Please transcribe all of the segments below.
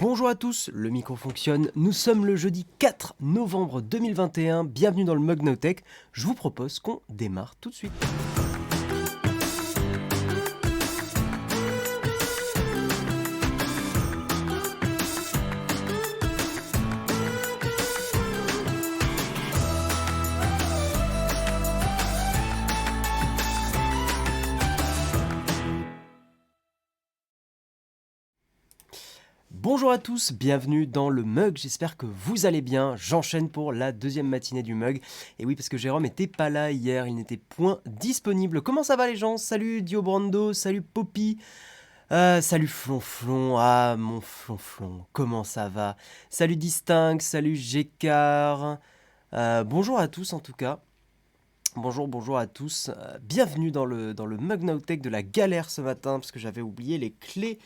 Bonjour à tous, le micro fonctionne, nous sommes le jeudi 4 novembre 2021, bienvenue dans le Mug No Tech, je vous propose qu'on démarre tout de suite. Bonjour à tous, bienvenue dans le Mug, j'espère que vous allez bien, j'enchaîne pour la deuxième matinée du Mug, et oui parce que Jérôme était pas là hier, il n'était point disponible. Comment ça va les gens? Salut Diobrando, salut Poppy, salut Flonflon, ah mon Flonflon, comment ça va? Salut Distinct, salut Gécard, bonjour à tous en tout cas. Bonjour à tous, bienvenue dans le Mug No Tech de la galère ce matin, parce que j'avais oublié les clés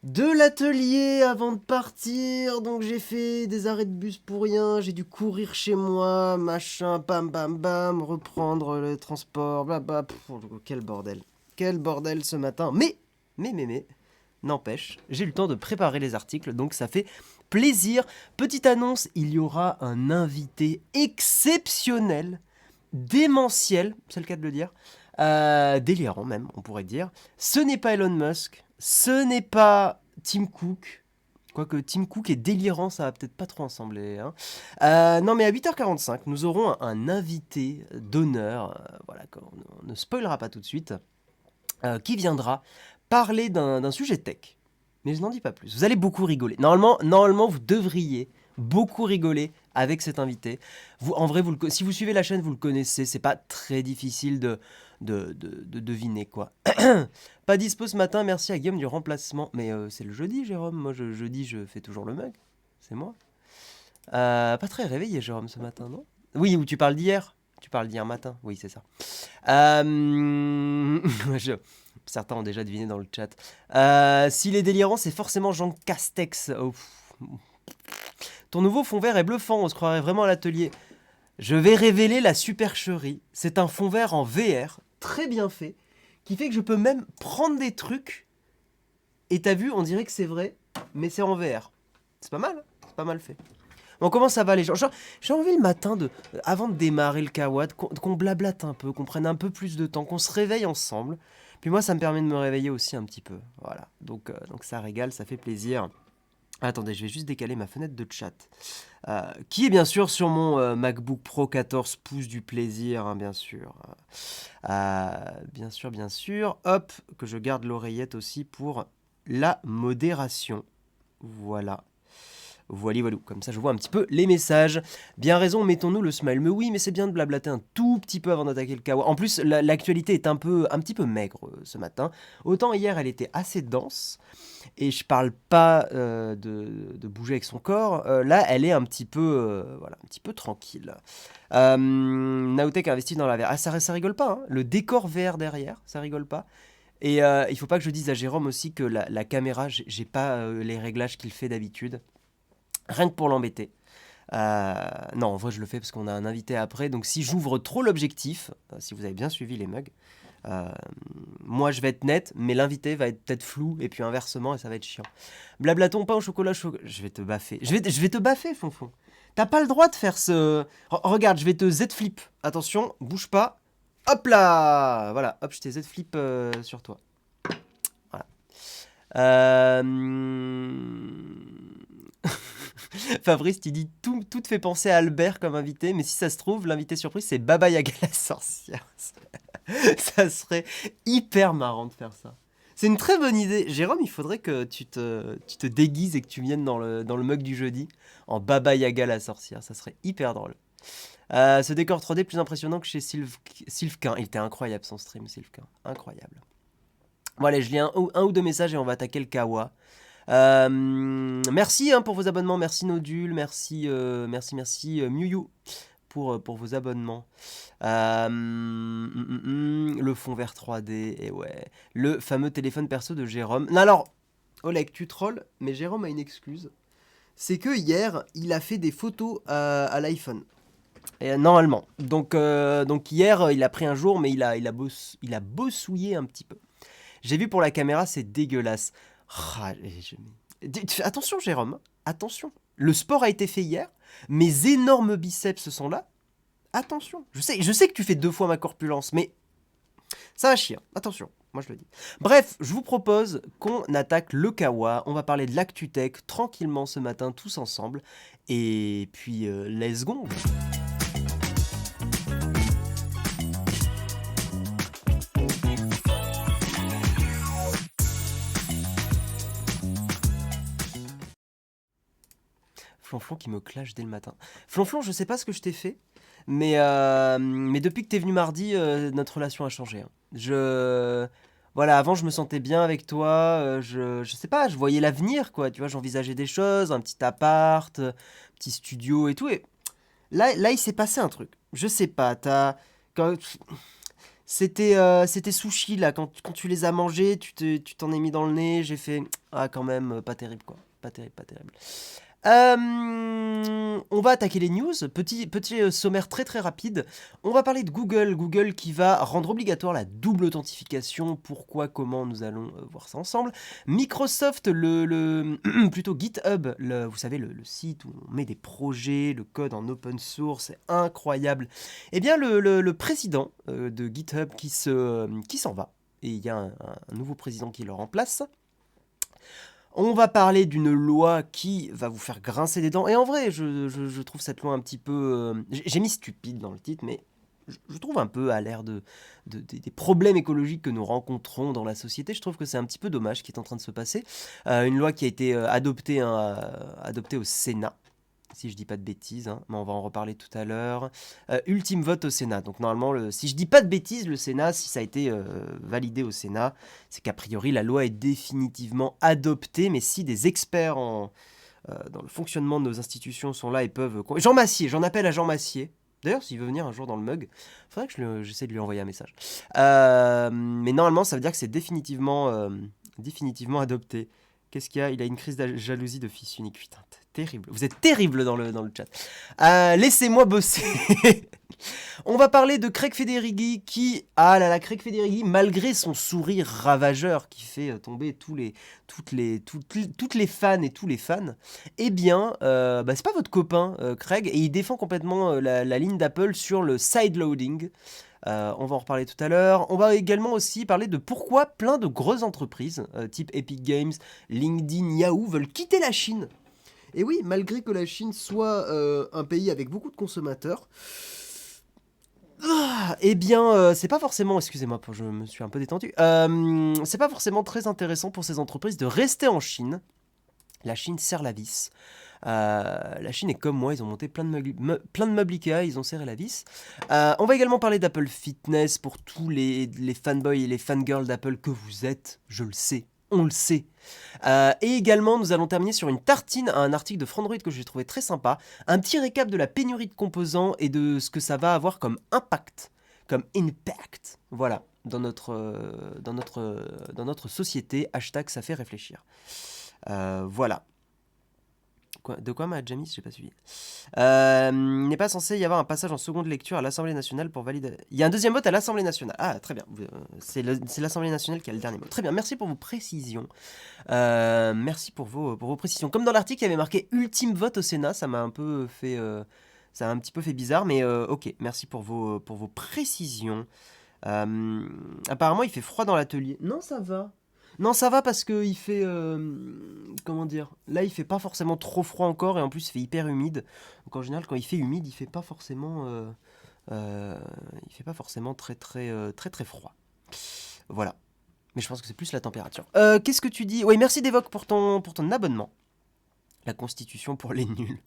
de l'atelier avant de partir, donc j'ai fait des arrêts de bus pour rien, j'ai dû courir chez moi, machin, bam bam bam, reprendre le transport, blablabla, quel bordel ce matin, mais, n'empêche, j'ai eu le temps de préparer les articles, donc ça fait plaisir. Petite annonce, il y aura un invité exceptionnel, démentiel, c'est le cas de le dire, délirant même, on pourrait dire. Ce n'est pas Elon Musk, ce n'est pas Tim Cook, quoique Tim Cook et délirant, ça va peut-être pas trop ensemble. Non, mais à 8h45, nous aurons un invité d'honneur, voilà, on ne spoilera pas tout de suite, qui viendra parler d'un sujet tech. Mais je n'en dis pas plus. Vous allez beaucoup rigoler. Normalement vous devriez beaucoup rigoler avec cet invité. En vrai, si vous suivez la chaîne, vous le connaissez. C'est pas très difficile de deviner, quoi. Pas dispo ce matin, merci à Guillaume du remplacement. Mais c'est le jeudi, Jérôme. Moi, jeudi, je fais toujours le mug. C'est moi. Pas très réveillé, Jérôme, ce matin, non? Oui, ou tu parles d'hier? Tu parles d'hier matin? Oui, c'est ça. Certains ont déjà deviné dans le chat. S'il est délirant, c'est forcément Jean Castex. Oh. Ton nouveau fond vert est bluffant, on se croirait vraiment à l'atelier. Je vais révéler la supercherie. C'est un fond vert en VR, très bien fait, qui fait que je peux même prendre des trucs. Et t'as vu, on dirait que c'est vrai, mais c'est en VR. C'est pas mal, c'est pas mal fait. Bon, comment ça va les gens? J'ai envie le matin, avant de démarrer le Kawad, qu'on blablate un peu, qu'on prenne un peu plus de temps, qu'on se réveille ensemble. Puis moi, ça me permet de me réveiller aussi un petit peu. Voilà, donc ça régale, ça fait plaisir. Attendez, je vais juste décaler ma fenêtre de chat. Qui est bien sûr sur mon MacBook Pro 14 pouces du plaisir, hein, bien sûr. Bien sûr. Hop, que je garde l'oreillette aussi pour la modération. Voilà. Voilà, comme ça je vois un petit peu les messages. Bien raison, mettons-nous le smile. Mais oui, mais c'est bien de blablater un tout petit peu avant d'attaquer le kawa. En plus, l'actualité est un petit peu maigre ce matin. Autant hier, elle était assez dense. Et je parle pas de bouger avec son corps. Là, elle est un petit peu, un petit peu tranquille. Naotech investit dans la VR. Ah, ça rigole pas, hein. Le décor VR derrière, ça rigole pas. Et il faut pas que je dise à Jérôme aussi que la caméra, j'ai pas les réglages qu'il fait d'habitude. Rien que pour l'embêter. Non, en vrai, je le fais parce qu'on a un invité après. Donc, si j'ouvre trop l'objectif, si vous avez bien suivi les mugs, moi, je vais être net, mais l'invité va être peut-être flou, et puis inversement, et ça va être chiant. Blablaton, pain au chocolat. Je vais te baffer. Je vais te baffer, Fonfon. T'as pas le droit de faire ce... Regarde, je vais te Z-flip. Attention, bouge pas. Hop là. Voilà, hop, je t'ai Z-flip sur toi. Voilà. Fabrice, tu dis tout te fait penser à Albert comme invité, mais si ça se trouve, l'invité surprise, c'est Baba Yaga la sorcière. Ça serait hyper marrant de faire ça. C'est une très bonne idée. Jérôme, il faudrait que tu te déguises et que tu viennes dans le mug du jeudi en Baba Yaga la sorcière. Ça serait hyper drôle. Ce décor 3D plus impressionnant que chez Sylvquin. Il était incroyable son stream, Sylvquin. Incroyable. Bon allez, je lis un ou deux messages et on va attaquer le Kawa. Merci pour vos abonnements, merci Nodule, merci Miuyu pour vos abonnements. Le fond vert 3D, et ouais, le fameux téléphone perso de Jérôme. Non, alors, Oleg, tu trolls, mais Jérôme a une excuse. C'est que hier, il a fait des photos à l'iPhone. Et, normalement. Donc hier, il a pris un jour, mais il a bossouillé un petit peu. J'ai vu pour la caméra, c'est dégueulasse. Attention, Jérôme, attention. Le sport a été fait hier, mes énormes biceps sont là. Attention, je sais que tu fais 2 fois ma corpulence, mais ça va chier, attention, moi je le dis. Bref, je vous propose qu'on attaque le Kawa, on va parler de l'ActuTech tranquillement ce matin tous ensemble, et puis let's go. Flonflon qui me clash dès le matin. Flonflon, je sais pas ce que je t'ai fait, mais depuis que t'es venu mardi, notre relation a changé, hein. Voilà, avant je me sentais bien avec toi, je sais pas, je voyais l'avenir, quoi, tu vois, j'envisageais des choses, un petit appart, petit studio et tout, et là il s'est passé un truc. Je sais pas, quand... C'était sushi, là, quand tu les as mangés, tu t'en es mis dans le nez, j'ai fait... Ah, quand même, pas terrible, quoi. Pas terrible, pas terrible. On va attaquer les news. Petit sommaire très très rapide. On va parler de Google. Google qui va rendre obligatoire la double authentification. Pourquoi, comment, nous allons voir ça ensemble. Microsoft, plutôt GitHub, vous savez, le site où on met des projets, le code en open source, c'est incroyable. Eh bien, le président de GitHub qui s'en va. Et il y a un nouveau président qui le remplace. On va parler d'une loi qui va vous faire grincer des dents. Et en vrai, je trouve cette loi un petit peu... j'ai mis stupide dans le titre, mais je trouve un peu à l'ère des problèmes écologiques que nous rencontrons dans la société. Je trouve que c'est un petit peu dommage ce qui est en train de se passer. Une loi qui a été adoptée au Sénat, si je dis pas de bêtises, hein, mais on va en reparler tout à l'heure. Ultime vote au Sénat. Donc normalement, si je dis pas de bêtises, le Sénat, si ça a été validé au Sénat, c'est qu'a priori la loi est définitivement adoptée, mais si des experts dans le fonctionnement de nos institutions sont là et peuvent... Jean Massier, j'en appelle à Jean Massier. D'ailleurs, s'il veut venir un jour dans le mug, faudrait que j'essaie de lui envoyer un message. Mais normalement, ça veut dire que c'est définitivement adopté. Qu'est-ce qu'il y a? Il a une crise de jalousie de fils unique. Putain, terrible. Vous êtes terrible dans le chat. Laissez-moi bosser. On va parler de Craig Federighi qui... Ah là là, Craig Federighi, malgré son sourire ravageur qui fait tomber toutes les fans et tous les fans, eh bien, c'est pas votre copain, Craig, et il défend complètement la ligne d'Apple sur le sideloading. On va en reparler tout à l'heure. On va également aussi parler de pourquoi plein de grosses entreprises, type Epic Games, LinkedIn, Yahoo, veulent quitter la Chine. Et oui, malgré que la Chine soit un pays avec beaucoup de consommateurs, eh bien, c'est pas forcément... Excusez-moi, je me suis un peu détendu. C'est pas forcément très intéressant pour ces entreprises de rester en Chine. La Chine serre la vis. La Chine est comme moi, ils ont monté plein de meubles Ikea, ils ont serré la vis. On va également parler d'Apple Fitness pour tous les fanboys et les fangirls d'Apple que vous êtes, je le sais, on le sait. Et également, nous allons terminer sur une tartine à un article de Frandroid que j'ai trouvé très sympa, un petit récap de la pénurie de composants et de ce que ça va avoir comme impact, voilà, dans notre société, hashtag ça fait réfléchir. Voilà. De quoi m'a Jamis? J'ai pas suivi. Il n'est pas censé y avoir un passage en seconde lecture à l'Assemblée nationale pour valider... Il y a un deuxième vote à l'Assemblée nationale. Ah, très bien. C'est l'Assemblée nationale qui a le dernier mot. Très bien, merci pour vos précisions. Merci pour vos précisions. Comme dans l'article, il y avait marqué ultime vote au Sénat. Ça m'a un peu fait... ça m'a un petit peu fait bizarre, mais ok. Merci pour vos précisions. Apparemment, il fait froid dans l'atelier. Non, ça va. Non, ça va parce que il fait... comment dire? Là, il fait pas forcément trop froid encore et en plus, il fait hyper humide. Donc en général, quand il fait humide, il fait pas forcément... il fait pas forcément très froid. Voilà. Mais je pense que c'est plus la température. Qu'est-ce que tu dis? Oui, merci Devoc pour ton abonnement. La Constitution pour les nuls.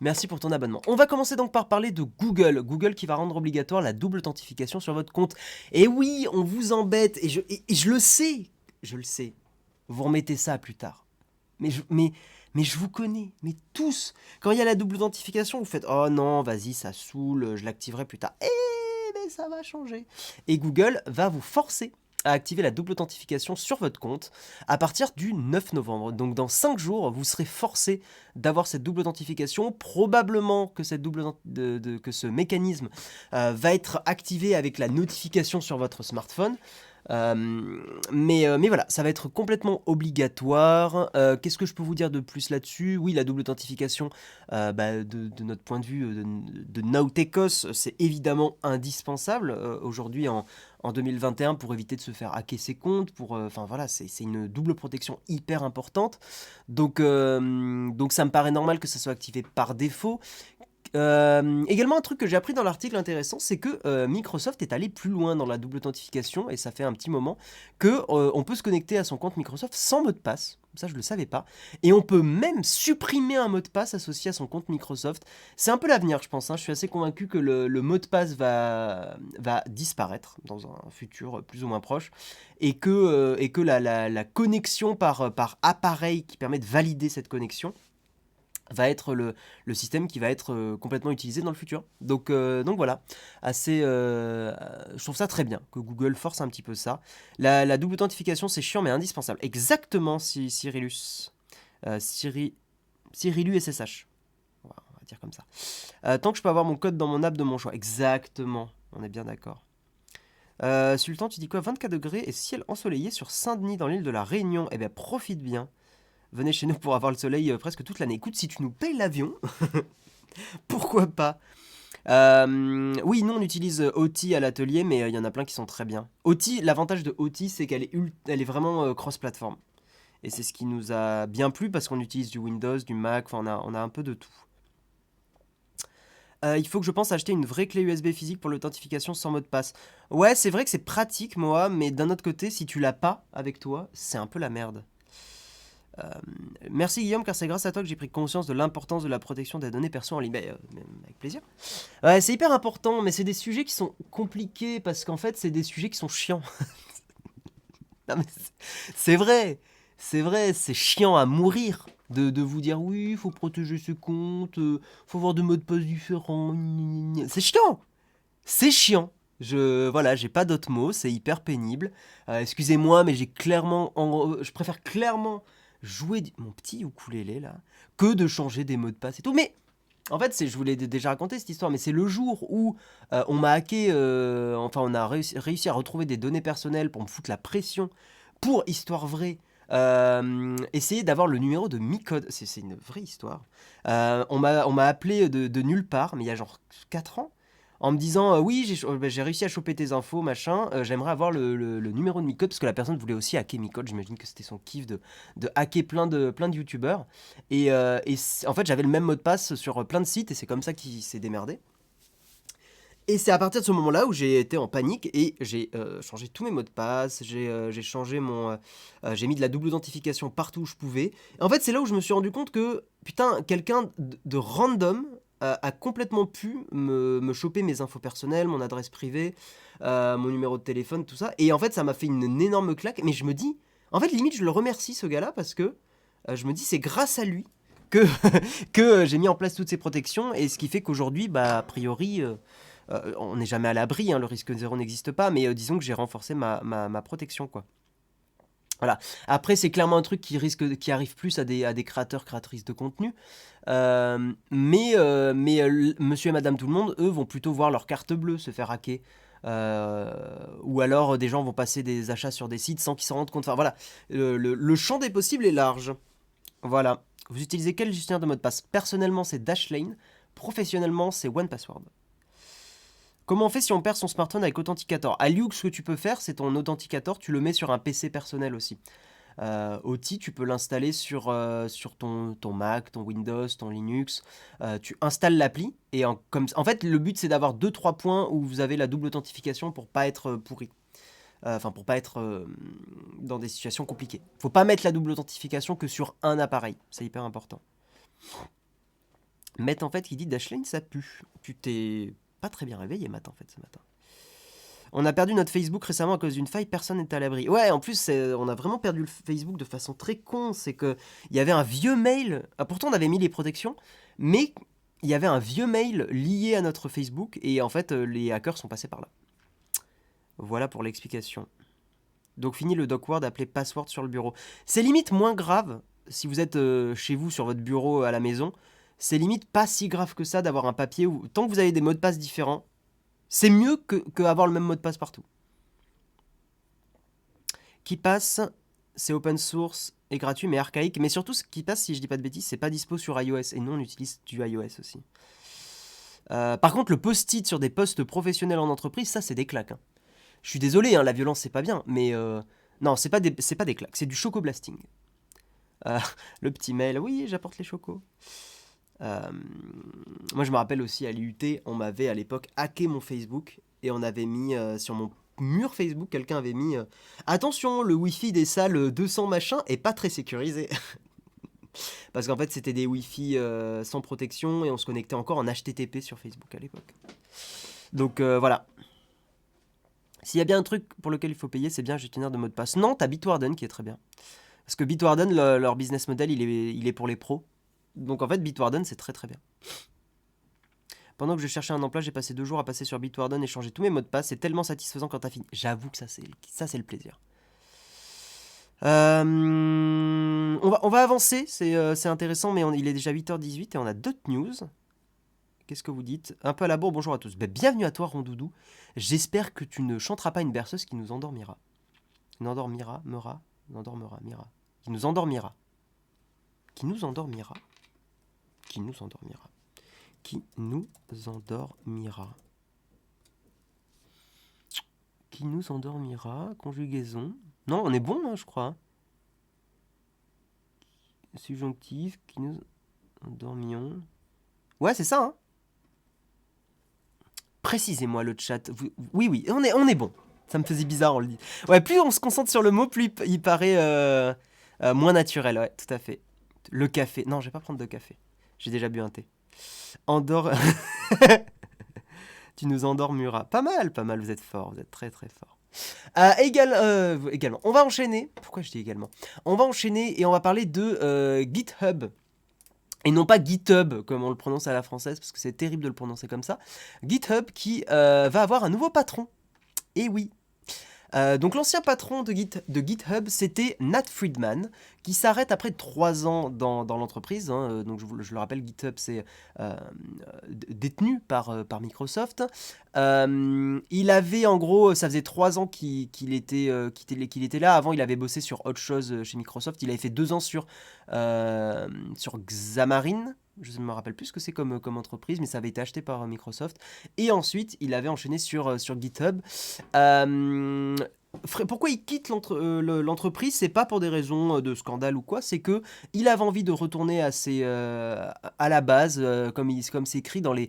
Merci pour ton abonnement. On va commencer donc par parler de Google. Google qui va rendre obligatoire la double authentification sur votre compte. Et oui, on vous embête et je le sais. Je le sais. Vous remettez ça plus tard. Mais je vous connais. Mais tous. Quand il y a la double authentification, vous faites « Oh non, vas-y, ça saoule, je l'activerai plus tard. » Mais ça va changer. Et Google va vous forcer à activer la double authentification sur votre compte à partir du 9 novembre. Donc dans 5 jours, vous serez forcé d'avoir cette double authentification. Probablement que que ce mécanisme va être activé avec la notification sur votre smartphone. Mais voilà, ça va être complètement obligatoire. Qu'est-ce que je peux vous dire de plus là-dessus? Oui, la double authentification, de notre point de vue de Nautekos, c'est évidemment indispensable aujourd'hui en 2021 pour éviter de se faire hacker ses comptes. Enfin voilà, c'est une double protection hyper importante. Donc ça me paraît normal que ça soit activé par défaut. Également un truc que j'ai appris dans l'article intéressant, c'est que Microsoft est allé plus loin dans la double authentification, et ça fait un petit moment que on peut se connecter à son compte Microsoft sans mot de passe. Ça, je le savais pas. Et on peut même supprimer un mot de passe associé à son compte Microsoft. C'est un peu l'avenir, je pense, hein. Je suis assez convaincu que le mot de passe va disparaître dans un futur plus ou moins proche, et que la connexion par appareil qui permet de valider cette connexion va être le système qui va être complètement utilisé dans le futur. Donc voilà, je trouve ça très bien que Google force un petit peu ça. La double authentification, c'est chiant mais indispensable. Exactement, Cyrillus. Cyrilu SSH. On va dire comme ça. Tant que je peux avoir mon code dans mon app de mon choix. Exactement, on est bien d'accord. Sultan, tu dis quoi? 24 degrés et ciel ensoleillé sur Saint-Denis dans l'île de la Réunion. Eh bien, profite bien. Venez chez nous pour avoir le soleil presque toute l'année. Écoute, si tu nous payes l'avion, pourquoi pas? Oui, nous on utilise OT à l'atelier, mais il y en a plein qui sont très bien. OT, l'avantage de OT, c'est elle est vraiment cross-platform. Et c'est ce qui nous a bien plu parce qu'on utilise du Windows, du Mac, enfin on a un peu de tout. Il faut que je pense acheter une vraie clé USB physique pour l'authentification sans mot de passe. Ouais, c'est vrai que c'est pratique, moi, mais d'un autre côté, si tu l'as pas avec toi, c'est un peu la merde. Merci Guillaume, car c'est grâce à toi que j'ai pris conscience de l'importance de la protection des données perso en ligne. Avec plaisir. Ouais, c'est hyper important, mais c'est des sujets qui sont compliqués parce qu'en fait, c'est des sujets qui sont chiants. Non, mais c'est vrai, c'est chiant à mourir de vous dire oui, il faut protéger ses comptes, faut avoir des mots de passe différents. C'est chiant, c'est chiant. Voilà, j'ai pas d'autres mots, c'est hyper pénible. Excusez-moi, mais je préfère clairement jouer mon petit ukulélé là que de changer des mots de passe et tout. Mais en fait, je vous l'ai déjà raconté cette histoire, mais c'est le jour où on m'a hacké, enfin on a réussi à retrouver des données personnelles pour me foutre la pression pour histoire vraie. Essayer d'avoir le numéro de Micode, c'est une vraie histoire. On m'a appelé de nulle part, mais il y a genre 4 ans, en me disant oui, j'ai réussi à choper tes infos, machin, j'aimerais avoir le numéro de Micode, parce que la personne voulait aussi hacker Micode, j'imagine que c'était son kiff de hacker plein de youtubeurs. En fait, j'avais le même mot de passe sur plein de sites, et c'est comme ça qu'il s'est démerdé. Et c'est à partir de ce moment-là où j'ai été en panique et j'ai changé tous mes mots de passe, j'ai changé j'ai mis de la double authentification partout où je pouvais. Et en fait, c'est là où je me suis rendu compte que, putain, quelqu'un de random a complètement pu me choper mes infos personnelles, mon adresse privée, mon numéro de téléphone, tout ça. Et en fait, ça m'a fait une énorme claque. Mais je me dis, en fait, limite, je le remercie, ce gars-là, parce que je me dis, c'est grâce à lui que, que j'ai mis en place toutes ces protections. Et ce qui fait qu'aujourd'hui, a priori... on n'est jamais à l'abri, hein, le risque zéro n'existe pas, mais disons que j'ai renforcé ma protection, quoi. Voilà. Après, c'est clairement un truc qui arrive plus à des créateurs, créatrices de contenu. Mais monsieur et madame tout le monde, eux, vont plutôt voir leur carte bleue se faire hacker. Ou alors des gens vont passer des achats sur des sites sans qu'ils s'en rendent compte. Enfin voilà, le champ des possibles est large. Voilà. Vous utilisez quel gestionnaire de mot de passe? Personnellement, c'est Dashlane. Professionnellement, c'est OnePassword. Comment on fait si on perd son smartphone avec Authenticator? À Liux, ce que tu peux faire, c'est ton Authenticator, tu le mets sur un PC personnel aussi. Authi, tu peux l'installer sur ton Mac, ton Windows, ton Linux. Tu installes l'appli et en fait, le but c'est d'avoir 2-3 points où vous avez la double authentification pour pas être pourri. Enfin, pour pas être dans des situations compliquées. Faut pas mettre la double authentification que sur un appareil, c'est hyper important. Matt en fait qui dit Dashlane ça pue. Tu t'es pas très bien réveillé Matt en fait ce matin. On a perdu notre Facebook récemment à cause d'une faille, personne n'est à l'abri. Ouais, en plus, on a vraiment perdu le Facebook de façon très con. C'est que il y avait un vieux mail. Ah, pourtant, on avait mis les protections, mais il y avait un vieux mail lié à notre Facebook et en fait, les hackers sont passés par là. Voilà pour l'explication. Donc, fini le docword appelé password sur le bureau. C'est limite moins grave si vous êtes chez vous sur votre bureau à la maison. C'est limite pas si grave que ça d'avoir un papier où tant que vous avez des mots de passe différents. C'est mieux que avoir le même mot de passe partout. KeePass, c'est open source et gratuit, mais archaïque. Mais surtout, ce KeePass, si je dis pas de bêtises, c'est pas dispo sur iOS. Et nous, on utilise du iOS aussi. Par contre, le post-it sur des postes professionnels en entreprise, ça, c'est des claques. Hein. Je suis désolé, hein, la violence, c'est pas bien. Mais non, c'est pas des claques. C'est du chocoblasting. Le petit mail, oui, j'apporte les chocos. Moi, je me rappelle aussi à l'IUT, on m'avait à l'époque hacké mon Facebook et on avait mis sur mon mur Facebook, quelqu'un avait mis attention, le Wi-Fi des salles 200 machin est pas très sécurisé. Parce qu'en fait, c'était des Wi-Fi sans protection et on se connectait encore en HTTP sur Facebook à l'époque. Donc voilà. S'il y a bien un truc pour lequel il faut payer, c'est bien gestionnaire de mot de passe. Non, t'as Bitwarden qui est très bien. Parce que Bitwarden, leur business model, il est pour les pros. Donc en fait, Bitwarden, c'est très très bien. Pendant que je cherchais un emploi, j'ai passé 2 jours à passer sur Bitwarden et changer tous mes mots de passe. C'est tellement satisfaisant quand t'as fini. J'avoue que ça, c'est le plaisir. On va avancer, c'est intéressant, mais il est déjà 8h18 et on a d'autres news. Qu'est-ce que vous dites? Un peu à la bourre, bonjour à tous. Ben, bienvenue à toi, Rondoudou. J'espère que tu ne chanteras pas une berceuse qui nous endormira. Qui nous endormira. Qui nous endormira. Qui nous endormira. Qui nous endormira. Qui nous endormira. Qui nous endormira. Conjugaison. Non, on est bon, hein, je crois. Subjonctif. Qui nous endormions. Ouais, c'est ça, hein. Précisez-moi le chat. Oui, on est bon. Ça me faisait bizarre, on le dit. Ouais, plus on se concentre sur le mot, plus il paraît moins naturel. Ouais, tout à fait. Le café. Non, je vais pas prendre de café. J'ai déjà bu un thé. Endors. Tu nous endormiras. Pas mal. Vous êtes fort. Vous êtes très très fort. Également. On va enchaîner. Pourquoi je dis également? On va enchaîner et on va parler de GitHub. Et non pas GitHub, comme on le prononce à la française, parce que c'est terrible de le prononcer comme ça. GitHub qui va avoir un nouveau patron. Et oui. Donc l'ancien patron de GitHub, c'était Nat Friedman, qui s'arrête après 3 ans dans l'entreprise. Hein. Donc je le rappelle, GitHub, c'est détenu par Microsoft. Il avait en gros, ça faisait 3 ans qu'il était là. Avant, il avait bossé sur autre chose chez Microsoft. Il avait fait 2 ans sur Xamarin. Je ne me rappelle plus ce que c'est comme entreprise, mais ça avait été acheté par Microsoft. Et ensuite, il avait enchaîné sur GitHub. Pourquoi il quitte l'entreprise? C'est pas pour des raisons de scandale ou quoi, c'est que il avait envie de retourner à la base, comme c'est écrit dans les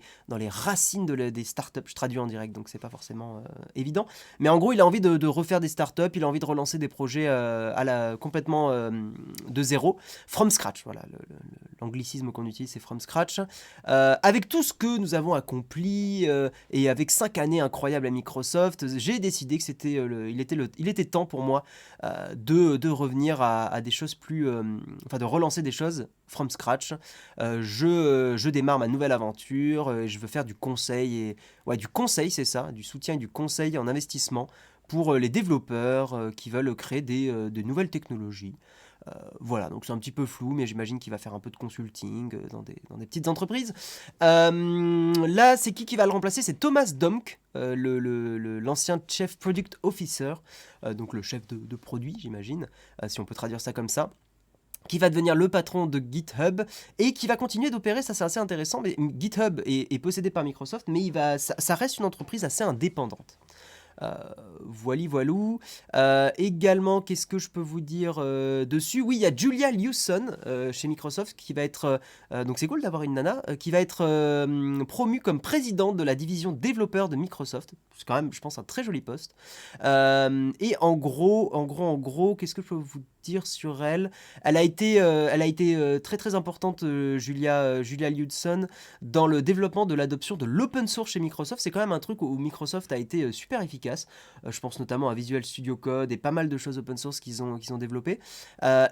racines des startups. Je traduis en direct, donc c'est pas forcément évident. Mais en gros, il a envie de refaire des startups, il a envie de relancer des projets complètement de zéro, from scratch. Voilà, l'anglicisme qu'on utilise, c'est from scratch. Avec tout ce que nous avons accompli et avec 5 années incroyables à Microsoft, j'ai décidé que il était temps pour moi de revenir à des choses plus... de relancer des choses from scratch. Je démarre ma nouvelle aventure, je veux faire du conseil, du conseil, c'est ça, du soutien et du conseil en investissement pour les développeurs qui veulent créer de nouvelles technologies. Voilà, donc c'est un petit peu flou, mais j'imagine qu'il va faire un peu de consulting dans des petites entreprises. Là, c'est qui va le remplacer? C'est Thomas Domke, l'ancien Chief Product Officer, donc le chef de produit, j'imagine, si on peut traduire ça comme ça, qui va devenir le patron de GitHub et qui va continuer d'opérer. Ça, c'est assez intéressant. Mais GitHub est possédé par Microsoft, mais ça reste une entreprise assez indépendante. Voilou. Également, qu'est-ce que je peux vous dire dessus? Oui, il y a Julia Lewson chez Microsoft qui va être, donc c'est cool d'avoir une nana, qui va être promue comme présidente de la division développeur de Microsoft. C'est quand même, je pense, un très joli poste. Et en gros, qu'est-ce que je peux vous dire sur elle? Elle a été très très importante, Julia Lewson, dans le développement de l'adoption de l'open source chez Microsoft. C'est quand même un truc où Microsoft a été super efficace. Je pense notamment à Visual Studio Code et pas mal de choses open source qu'ils ont développées.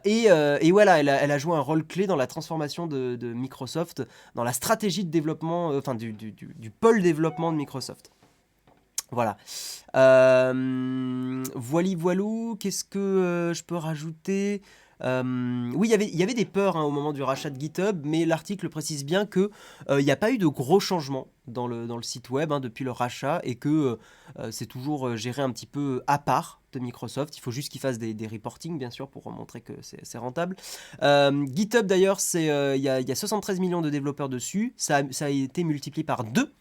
Et voilà, elle a joué un rôle clé dans la transformation de Microsoft, dans la stratégie de développement, du pôle développement de Microsoft. Voilà. Voilou, qu'est-ce que je peux rajouter? Oui, il y avait des peurs au moment du rachat de GitHub, mais l'article précise bien que il n'y a pas eu de gros changements dans le site web depuis le rachat et que c'est toujours géré un petit peu à part. de Microsoft. Il faut juste qu'ils fassent des reporting, bien sûr, pour montrer que c'est rentable. GitHub, d'ailleurs, il y a 73 millions de développeurs dessus. Ça a été multiplié par 2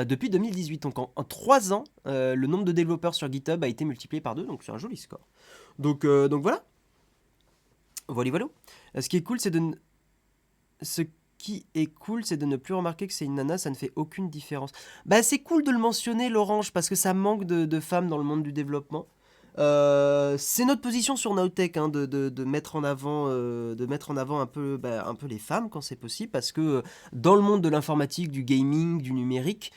depuis 2018. Donc en 3 ans, le nombre de développeurs sur GitHub a été multiplié par 2. Donc c'est un joli score. Donc voilà. Voilà. Ce qui est cool, c'est de ne plus remarquer que c'est une nana, ça ne fait aucune différence. Bah c'est cool de le mentionner, Lorange, parce que ça manque de femmes dans le monde du développement. C'est notre position sur Nowtech, hein, de mettre en avant, un peu les femmes quand c'est possible, parce que dans le monde de l'informatique, du gaming, du numérique,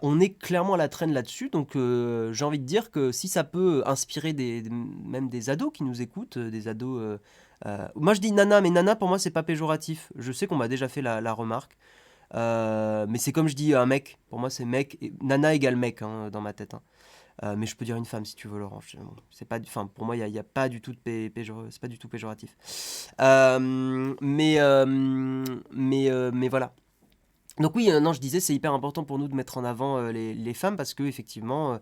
on est clairement à la traîne là-dessus. Donc j'ai envie de dire que si ça peut inspirer même des ados qui nous écoutent, des ados... moi je dis nana, mais nana pour moi c'est pas péjoratif. Je sais qu'on m'a déjà fait la remarque. Mais c'est comme je dis un mec, pour moi c'est mec, nana égale mec, hein, dans ma tête, hein. Mais je peux dire une femme si tu veux, Laurent. Bon, c'est pas, enfin, pour moi, il y a pas du tout de c'est pas du tout péjoratif. Mais voilà. Donc oui, non, je disais, c'est hyper important pour nous de mettre en avant les femmes parce que effectivement,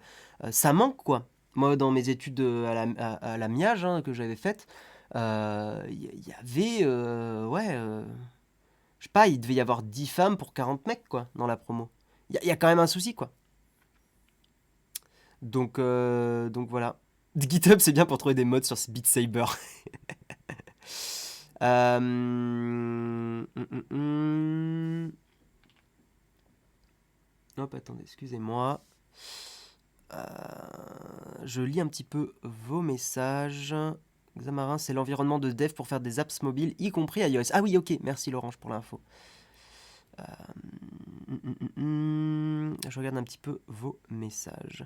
ça manque quoi. Moi, dans mes études à la MIAGE, hein, que j'avais faites, il y avait, ouais, je sais pas, il devait y avoir 10 femmes pour 40 mecs quoi dans la promo. Il y a quand même un souci quoi. Donc voilà. GitHub, c'est bien pour trouver des mods sur Beat Saber. Hop, attendez, excusez-moi. Euh, je lis un petit peu vos messages. Xamarin, c'est l'environnement de dev pour faire des apps mobiles, y compris iOS. Ah oui, ok, merci Laurence pour l'info. Je regarde un petit peu vos messages.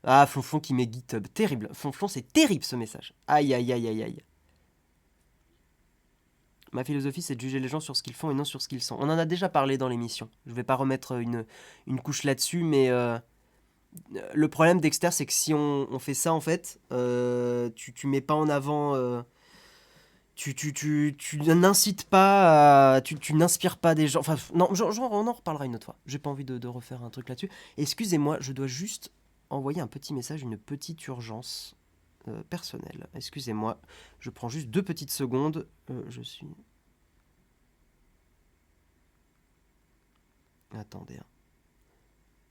Ah, Flonflon qui met GitHub. Terrible. Flonflon, c'est terrible ce message. Aïe, aïe, aïe, aïe, aïe. Ma philosophie, c'est de juger les gens sur ce qu'ils font et non sur ce qu'ils sont. On en a déjà parlé dans l'émission. Je vais pas remettre une couche là-dessus, mais le problème Dexter, c'est que si on fait ça, en fait, tu mets pas en avant... tu n'incites pas, tu n'inspires pas des gens. Enfin, non, on en reparlera une autre fois. J'ai pas envie de refaire un truc là-dessus. Excusez-moi, je dois juste envoyer un petit message, une petite urgence personnelle. Excusez-moi, je prends juste 2 petites secondes. Je suis... Attendez.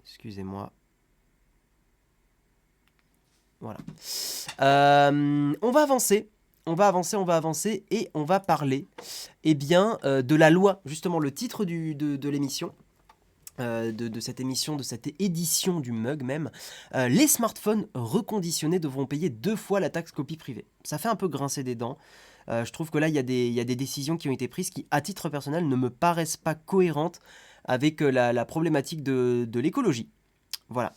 Excusez-moi. Voilà. On va avancer. On va avancer et on va parler de la loi, justement le titre de l'émission. De cette émission, de cette édition du mug même, les smartphones reconditionnés devront payer 2 fois la taxe copie privée. Ça fait un peu grincer des dents. Je trouve que là, il y a des décisions qui ont été prises qui, à titre personnel, ne me paraissent pas cohérentes avec la problématique de l'écologie. Voilà.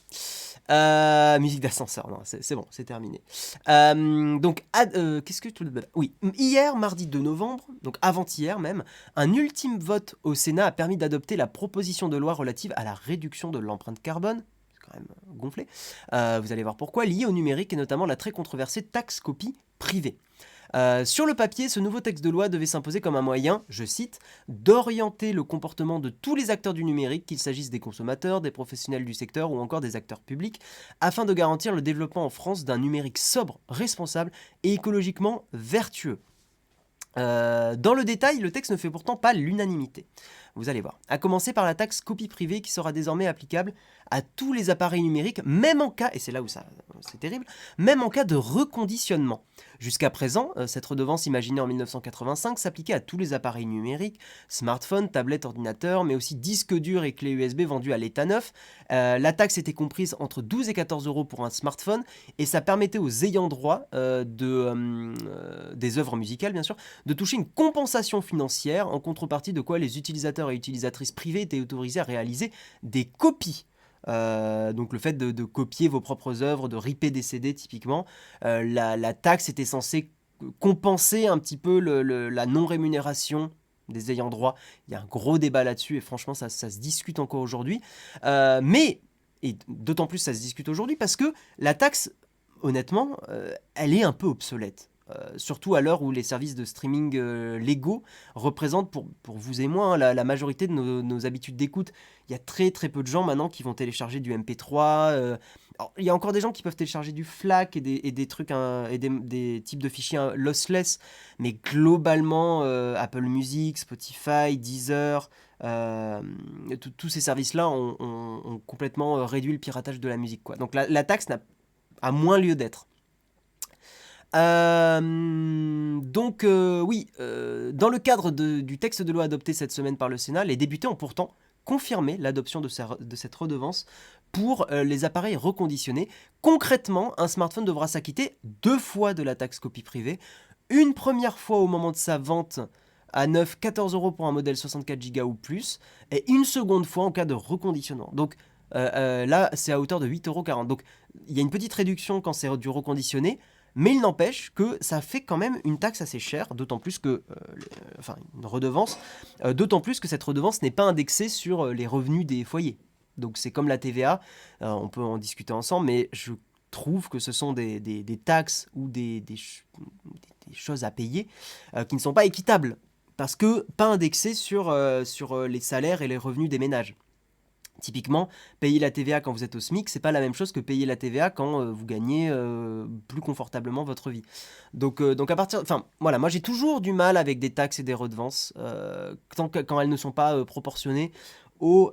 Musique d'ascenseur, non, c'est bon, c'est terminé. Qu'est-ce que tu... Oui, hier, mardi 2 novembre, donc avant-hier même, un ultime vote au Sénat a permis d'adopter la proposition de loi relative à la réduction de l'empreinte carbone, c'est quand même gonflé, vous allez voir pourquoi, liée au numérique et notamment la très controversée taxe copie privée. Sur le papier, ce nouveau texte de loi devait s'imposer comme un moyen, je cite, d'orienter le comportement de tous les acteurs du numérique, qu'il s'agisse des consommateurs, des professionnels du secteur ou encore des acteurs publics, afin de garantir le développement en France d'un numérique sobre, responsable et écologiquement vertueux. Dans le détail, le texte ne fait pourtant pas l'unanimité. Vous allez voir. À commencer par la taxe copie privée qui sera désormais applicable à tous les appareils numériques, même en cas, et c'est là où c'est terrible, même en cas de reconditionnement. Jusqu'à présent, cette redevance imaginée en 1985 s'appliquait à tous les appareils numériques, smartphones, tablettes, ordinateurs, mais aussi disques durs et clés USB vendus à l'état neuf. La taxe était comprise entre 12 et 14 euros pour un smartphone, et ça permettait aux ayants droit des œuvres musicales, bien sûr, de toucher une compensation financière, en contrepartie de quoi les utilisateurs et utilisatrices privés étaient autorisés à réaliser des copies. Donc le fait de copier vos propres œuvres, de ripper des CD typiquement, la taxe était censée compenser un petit peu la non-rémunération des ayants droit. Il y a un gros débat là-dessus et franchement ça se discute encore aujourd'hui. Et d'autant plus ça se discute aujourd'hui parce que la taxe, honnêtement, elle est un peu obsolète. Surtout à l'heure où les services de streaming légaux représentent pour vous et moi, hein, la majorité de nos habitudes d'écoute. Il y a très très peu de gens maintenant qui vont télécharger du MP3. Alors, il y a encore des gens qui peuvent télécharger du FLAC et des trucs et des types de fichiers lossless, mais globalement, Apple Music, Spotify, Deezer, tous ces services-là ont complètement réduit le piratage de la musique, quoi. Donc la taxe a moins lieu d'être. Oui, dans le cadre du texte de loi adopté cette semaine par le Sénat, les députés ont pourtant confirmé l'adoption de cette redevance pour les appareils reconditionnés. Concrètement, un smartphone devra s'acquitter 2 fois de la taxe copie privée, une première fois au moment de sa vente à neuf, 14 € pour un modèle 64 Go ou plus, et une seconde fois en cas de reconditionnement. Donc là, c'est à hauteur de 8,40 €. Donc il y a une petite réduction quand c'est du reconditionné, mais il n'empêche que ça fait quand même une taxe assez chère, d'autant plus que, enfin une redevance, d'autant plus que cette redevance n'est pas indexée sur les revenus des foyers. Donc c'est comme la TVA, on peut en discuter ensemble, mais je trouve que ce sont des taxes ou des choses à payer qui ne sont pas équitables, parce que pas indexées sur les salaires et les revenus des ménages. Typiquement, payer la TVA quand vous êtes au SMIC, c'est pas la même chose que payer la TVA quand vous gagnez plus confortablement votre vie. Donc à partir, enfin voilà, moi j'ai toujours du mal avec des taxes et des redevances quand elles ne sont pas proportionnées au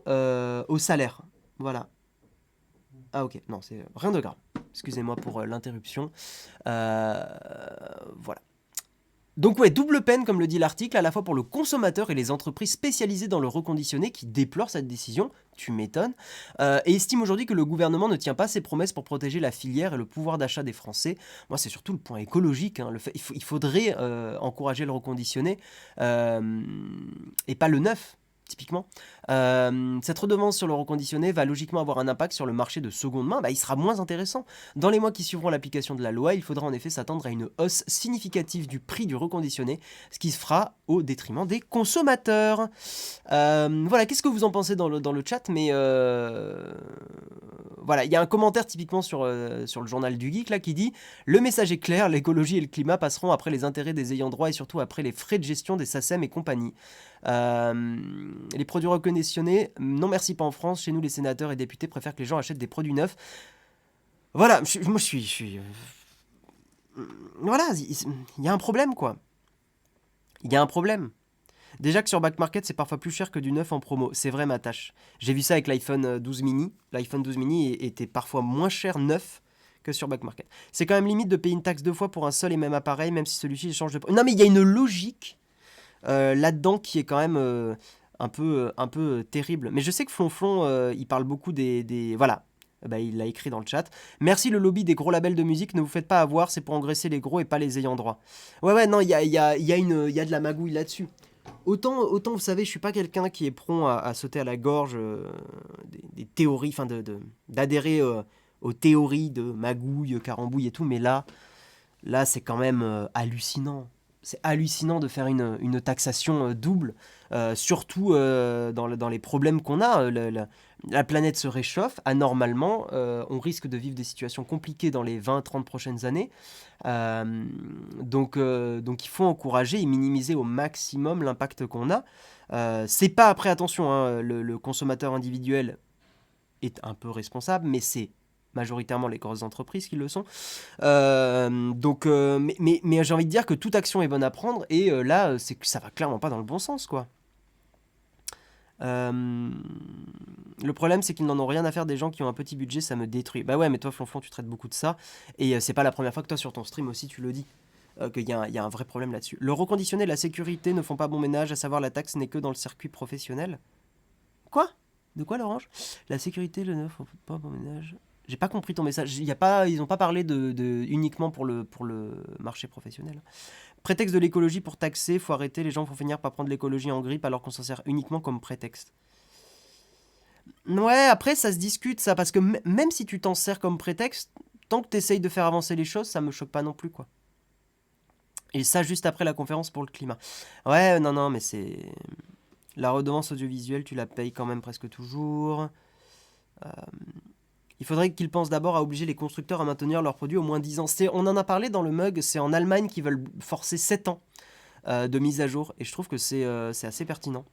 salaire. Voilà. Ah ok, non, c'est rien de grave. Excusez-moi pour l'interruption. Voilà. Donc ouais, double peine comme le dit l'article, à la fois pour le consommateur et les entreprises spécialisées dans le reconditionné qui déplorent cette décision, tu m'étonnes, et estiment aujourd'hui que le gouvernement ne tient pas ses promesses pour protéger la filière et le pouvoir d'achat des Français. Moi c'est surtout le point écologique, hein, il faudrait encourager le reconditionné et pas le neuf. Typiquement, cette redevance sur le reconditionné va logiquement avoir un impact sur le marché de seconde main, il sera moins intéressant. Dans les mois qui suivront l'application de la loi, il faudra en effet s'attendre à une hausse significative du prix du reconditionné, ce qui se fera au détriment des consommateurs. Voilà, qu'est-ce que vous en pensez dans le chat? Mais voilà, il y a un commentaire typiquement sur le journal du Geek là qui dit: le message est clair, l'écologie et le climat passeront après les intérêts des ayants droit et surtout après les frais de gestion des SACEM et compagnie. Les produits reconditionnés, non merci, pas en France. Chez nous, les sénateurs et députés préfèrent que les gens achètent des produits neufs. Voilà, moi je suis voilà, il y a un problème, quoi. Il y a un problème. Déjà que sur Back Market, c'est parfois plus cher que du neuf en promo. C'est vrai, ma tâche. J'ai vu ça avec l'iPhone 12 mini. L'iPhone 12 mini était parfois moins cher neuf que sur Back Market. C'est quand même limite de payer une taxe 2 fois pour un seul et même appareil, même si celui-ci change de prix. Non, mais il y a une logique là-dedans qui est quand même un peu terrible. Mais je sais que Flonflon, il parle beaucoup des voilà. Il l'a écrit dans le chat. Merci le lobby des gros labels de musique, ne vous faites pas avoir, c'est pour engraisser les gros et pas les ayants droit. Ouais, non, il y a de la magouille là-dessus. Autant, vous savez, je suis pas quelqu'un qui est prompt à sauter à la gorge des théories, enfin d'adhérer aux théories de magouille, carambouille et tout, mais là c'est quand même hallucinant. C'est hallucinant de faire une taxation double, surtout dans les problèmes qu'on a. La planète se réchauffe anormalement, on risque de vivre des situations compliquées dans les 20-30 prochaines années. Donc il faut encourager et minimiser au maximum l'impact qu'on a. C'est pas, après attention, hein, le consommateur individuel est un peu responsable, mais c'est majoritairement les grosses entreprises qui le sont. Mais j'ai envie de dire que toute action est bonne à prendre, et là, c'est que ça va clairement pas dans le bon sens, quoi. Le problème, c'est qu'ils n'en ont rien à faire des gens qui ont un petit budget, ça me détruit. Bah ouais, mais toi, Flonflon, tu traites beaucoup de ça, et c'est pas la première fois que toi, sur ton stream aussi, tu le dis. Qu'il y a un vrai problème là-dessus. Le reconditionné et la sécurité ne font pas bon ménage, à savoir la taxe n'est que dans le circuit professionnel. Quoi? De quoi, l'orange? La sécurité, le neuf, font pas bon ménage. J'ai pas compris ton message. Ils n'ont pas parlé uniquement pour le marché professionnel. Prétexte de l'écologie pour taxer, faut arrêter, les gens vont finir par prendre l'écologie en grippe alors qu'on s'en sert uniquement comme prétexte. Ouais, après ça se discute ça, parce que même si tu t'en sers comme prétexte, tant que tu essayes de faire avancer les choses, ça me choque pas non plus, quoi. Et ça juste après la conférence pour le climat. Ouais, non, mais c'est... La redevance audiovisuelle, tu la payes quand même presque toujours. Il faudrait qu'ils pensent d'abord à obliger les constructeurs à maintenir leurs produits au moins 10 ans. On en a parlé dans le mug, c'est en Allemagne qu'ils veulent forcer 7 ans de mise à jour. Et je trouve que c'est assez pertinent.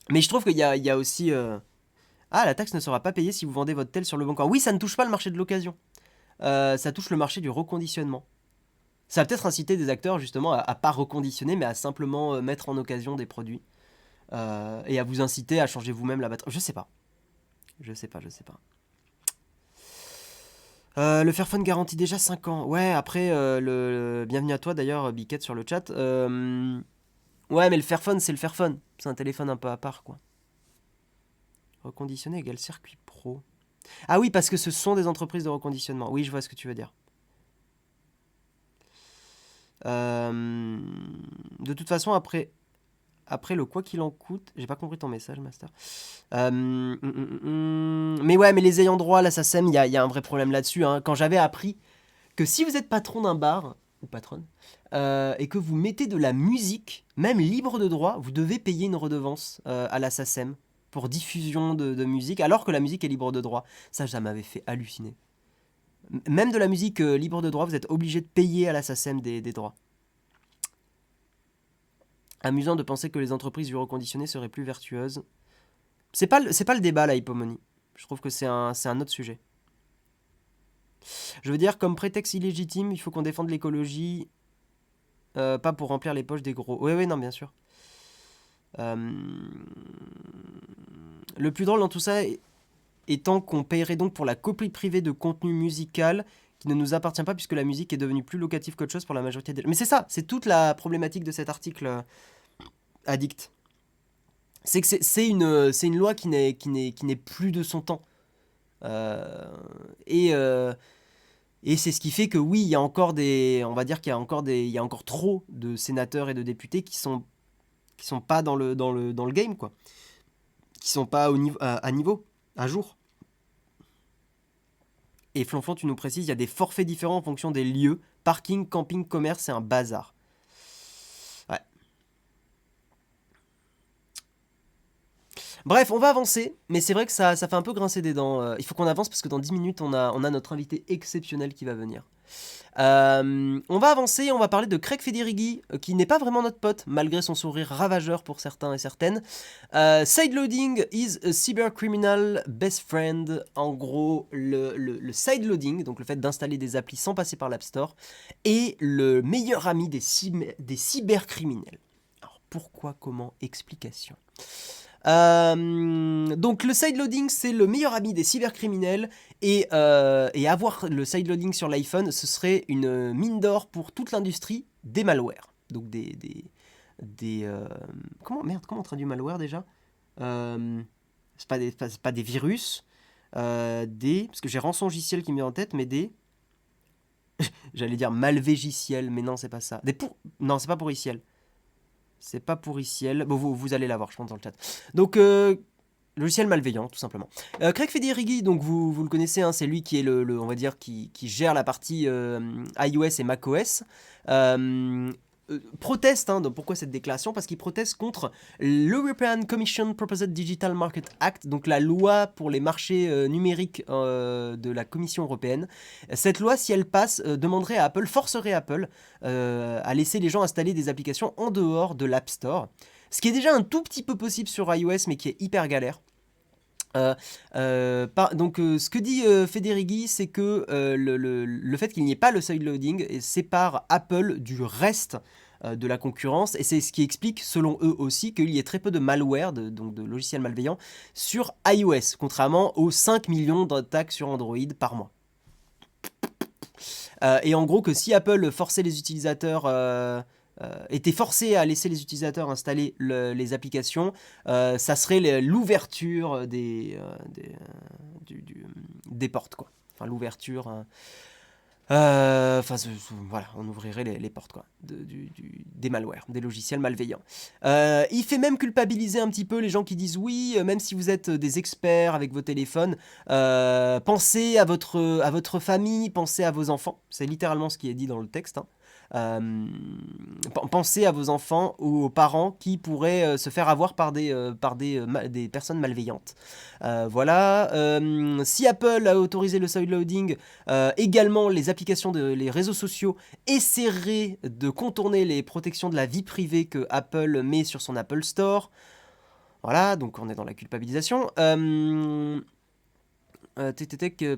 Mais je trouve qu'il y a aussi... Ah, la taxe ne sera pas payée si vous vendez votre tel sur le bon coin. Oui, ça ne touche pas le marché de l'occasion. Ça touche le marché du reconditionnement. Ça va peut-être inciter des acteurs justement à pas reconditionner, mais à simplement mettre en occasion des produits. Et à vous inciter à changer vous-même la batterie. Je sais pas. Je sais pas. Le Fairphone garantit déjà 5 ans. Ouais, après, bienvenue à toi d'ailleurs, Biquette sur le chat. Ouais, mais le Fairphone, c'est le Fairphone. C'est un téléphone un peu à part, quoi. Reconditionner égale circuit pro. Ah oui, parce que ce sont des entreprises de reconditionnement. Oui, je vois ce que tu veux dire. De toute façon, après le quoi qu'il en coûte, j'ai pas compris ton message, Master. Mais ouais, mais les ayants droit, la SACEM, il y a un vrai problème là-dessus. Hein. Quand j'avais appris que si vous êtes patron d'un bar, ou patronne, et que vous mettez de la musique, même libre de droit, vous devez payer une redevance à la SACEM pour diffusion de musique, alors que la musique est libre de droit. Ça m'avait fait halluciner. Même de la musique libre de droit, vous êtes obligé de payer à la SACEM des droits. Amusant de penser que les entreprises du reconditionné seraient plus vertueuses. C'est pas le débat, la hypomonie. Je trouve que c'est un autre sujet. Je veux dire, comme prétexte illégitime, il faut qu'on défende l'écologie, pas pour remplir les poches des gros. Oui, non, bien sûr. Le plus drôle dans tout ça étant qu'on paierait donc pour la copie privée de contenu musical qui ne nous appartient pas puisque la musique est devenue plus locative qu'autre chose pour la majorité des... Mais c'est ça, c'est toute la problématique de cet article Addict. C'est que c'est une loi qui n'est plus de son temps. Et c'est ce qui fait que oui, il y a encore on va dire qu'il y a encore trop de sénateurs et de députés qui sont pas dans le game, quoi. Qui sont pas à niveau, à jour. Et Flonflon, tu nous précises, il y a des forfaits différents en fonction des lieux. Parking, camping, commerce, c'est un bazar. Ouais. Bref, on va avancer, mais c'est vrai que ça fait un peu grincer des dents. Il faut qu'on avance parce que dans 10 minutes, on a notre invité exceptionnel qui va venir. On va avancer, on va parler de Craig Federighi, qui n'est pas vraiment notre pote, malgré son sourire ravageur pour certains et certaines. Sideloading is a cybercriminal best friend. En gros, le sideloading, donc le fait d'installer des applis sans passer par l'App Store, est le meilleur ami des cybercriminels. Alors pourquoi, comment, explication. Donc le sideloading, c'est le meilleur ami des cybercriminels et avoir le sideloading sur l'iPhone, ce serait une mine d'or pour toute l'industrie des malwares. Donc comment on traduit malware déjà c'est pas des virus, parce que j'ai rançongiciel qui me vient en tête, mais j'allais dire malvégiciel, mais non, c'est pas ça. Non, c'est pas pourriciel. C'est pas pourriciel. Bon, vous allez l'avoir, je pense, dans le chat. Donc, logiciel malveillant, tout simplement. Craig Federighi, donc vous le connaissez, hein, c'est lui qui est on va dire, qui gère la partie iOS et macOS. Proteste, donc pourquoi cette déclaration? Parce qu'il proteste contre l'European Commission Proposed Digital Market Act, donc la loi pour les marchés numériques de la Commission européenne. Cette loi, si elle passe, demanderait à Apple, forcerait Apple à laisser les gens installer des applications en dehors de l'App Store. Ce qui est déjà un tout petit peu possible sur iOS, mais qui est hyper galère. Ce que dit Federighi, c'est que le fait qu'il n'y ait pas le sideloading sépare Apple du reste de la concurrence, et c'est ce qui explique, selon eux aussi, qu'il y ait très peu de malware, donc de logiciels malveillants, sur iOS, contrairement aux 5 millions d'attaques sur Android par mois. Et en gros, que si Apple forçait les utilisateurs... était forcé à laisser les utilisateurs installer les applications, ça serait l'ouverture des portes, quoi. Enfin, l'ouverture... voilà, on ouvrirait les portes, quoi, des malwares, des logiciels malveillants. Il fait même culpabiliser un petit peu les gens qui disent oui, même si vous êtes des experts avec vos téléphones, pensez à votre famille, pensez à vos enfants. C'est littéralement ce qui est dit dans le texte, hein. pensez à vos enfants ou aux parents qui pourraient se faire avoir par des personnes malveillantes. Voilà. Si Apple a autorisé le sideloading, également les applications les réseaux sociaux essaieraient de contourner les protections de la vie privée que Apple met sur son Apple Store. Voilà, donc on est dans la culpabilisation. Parce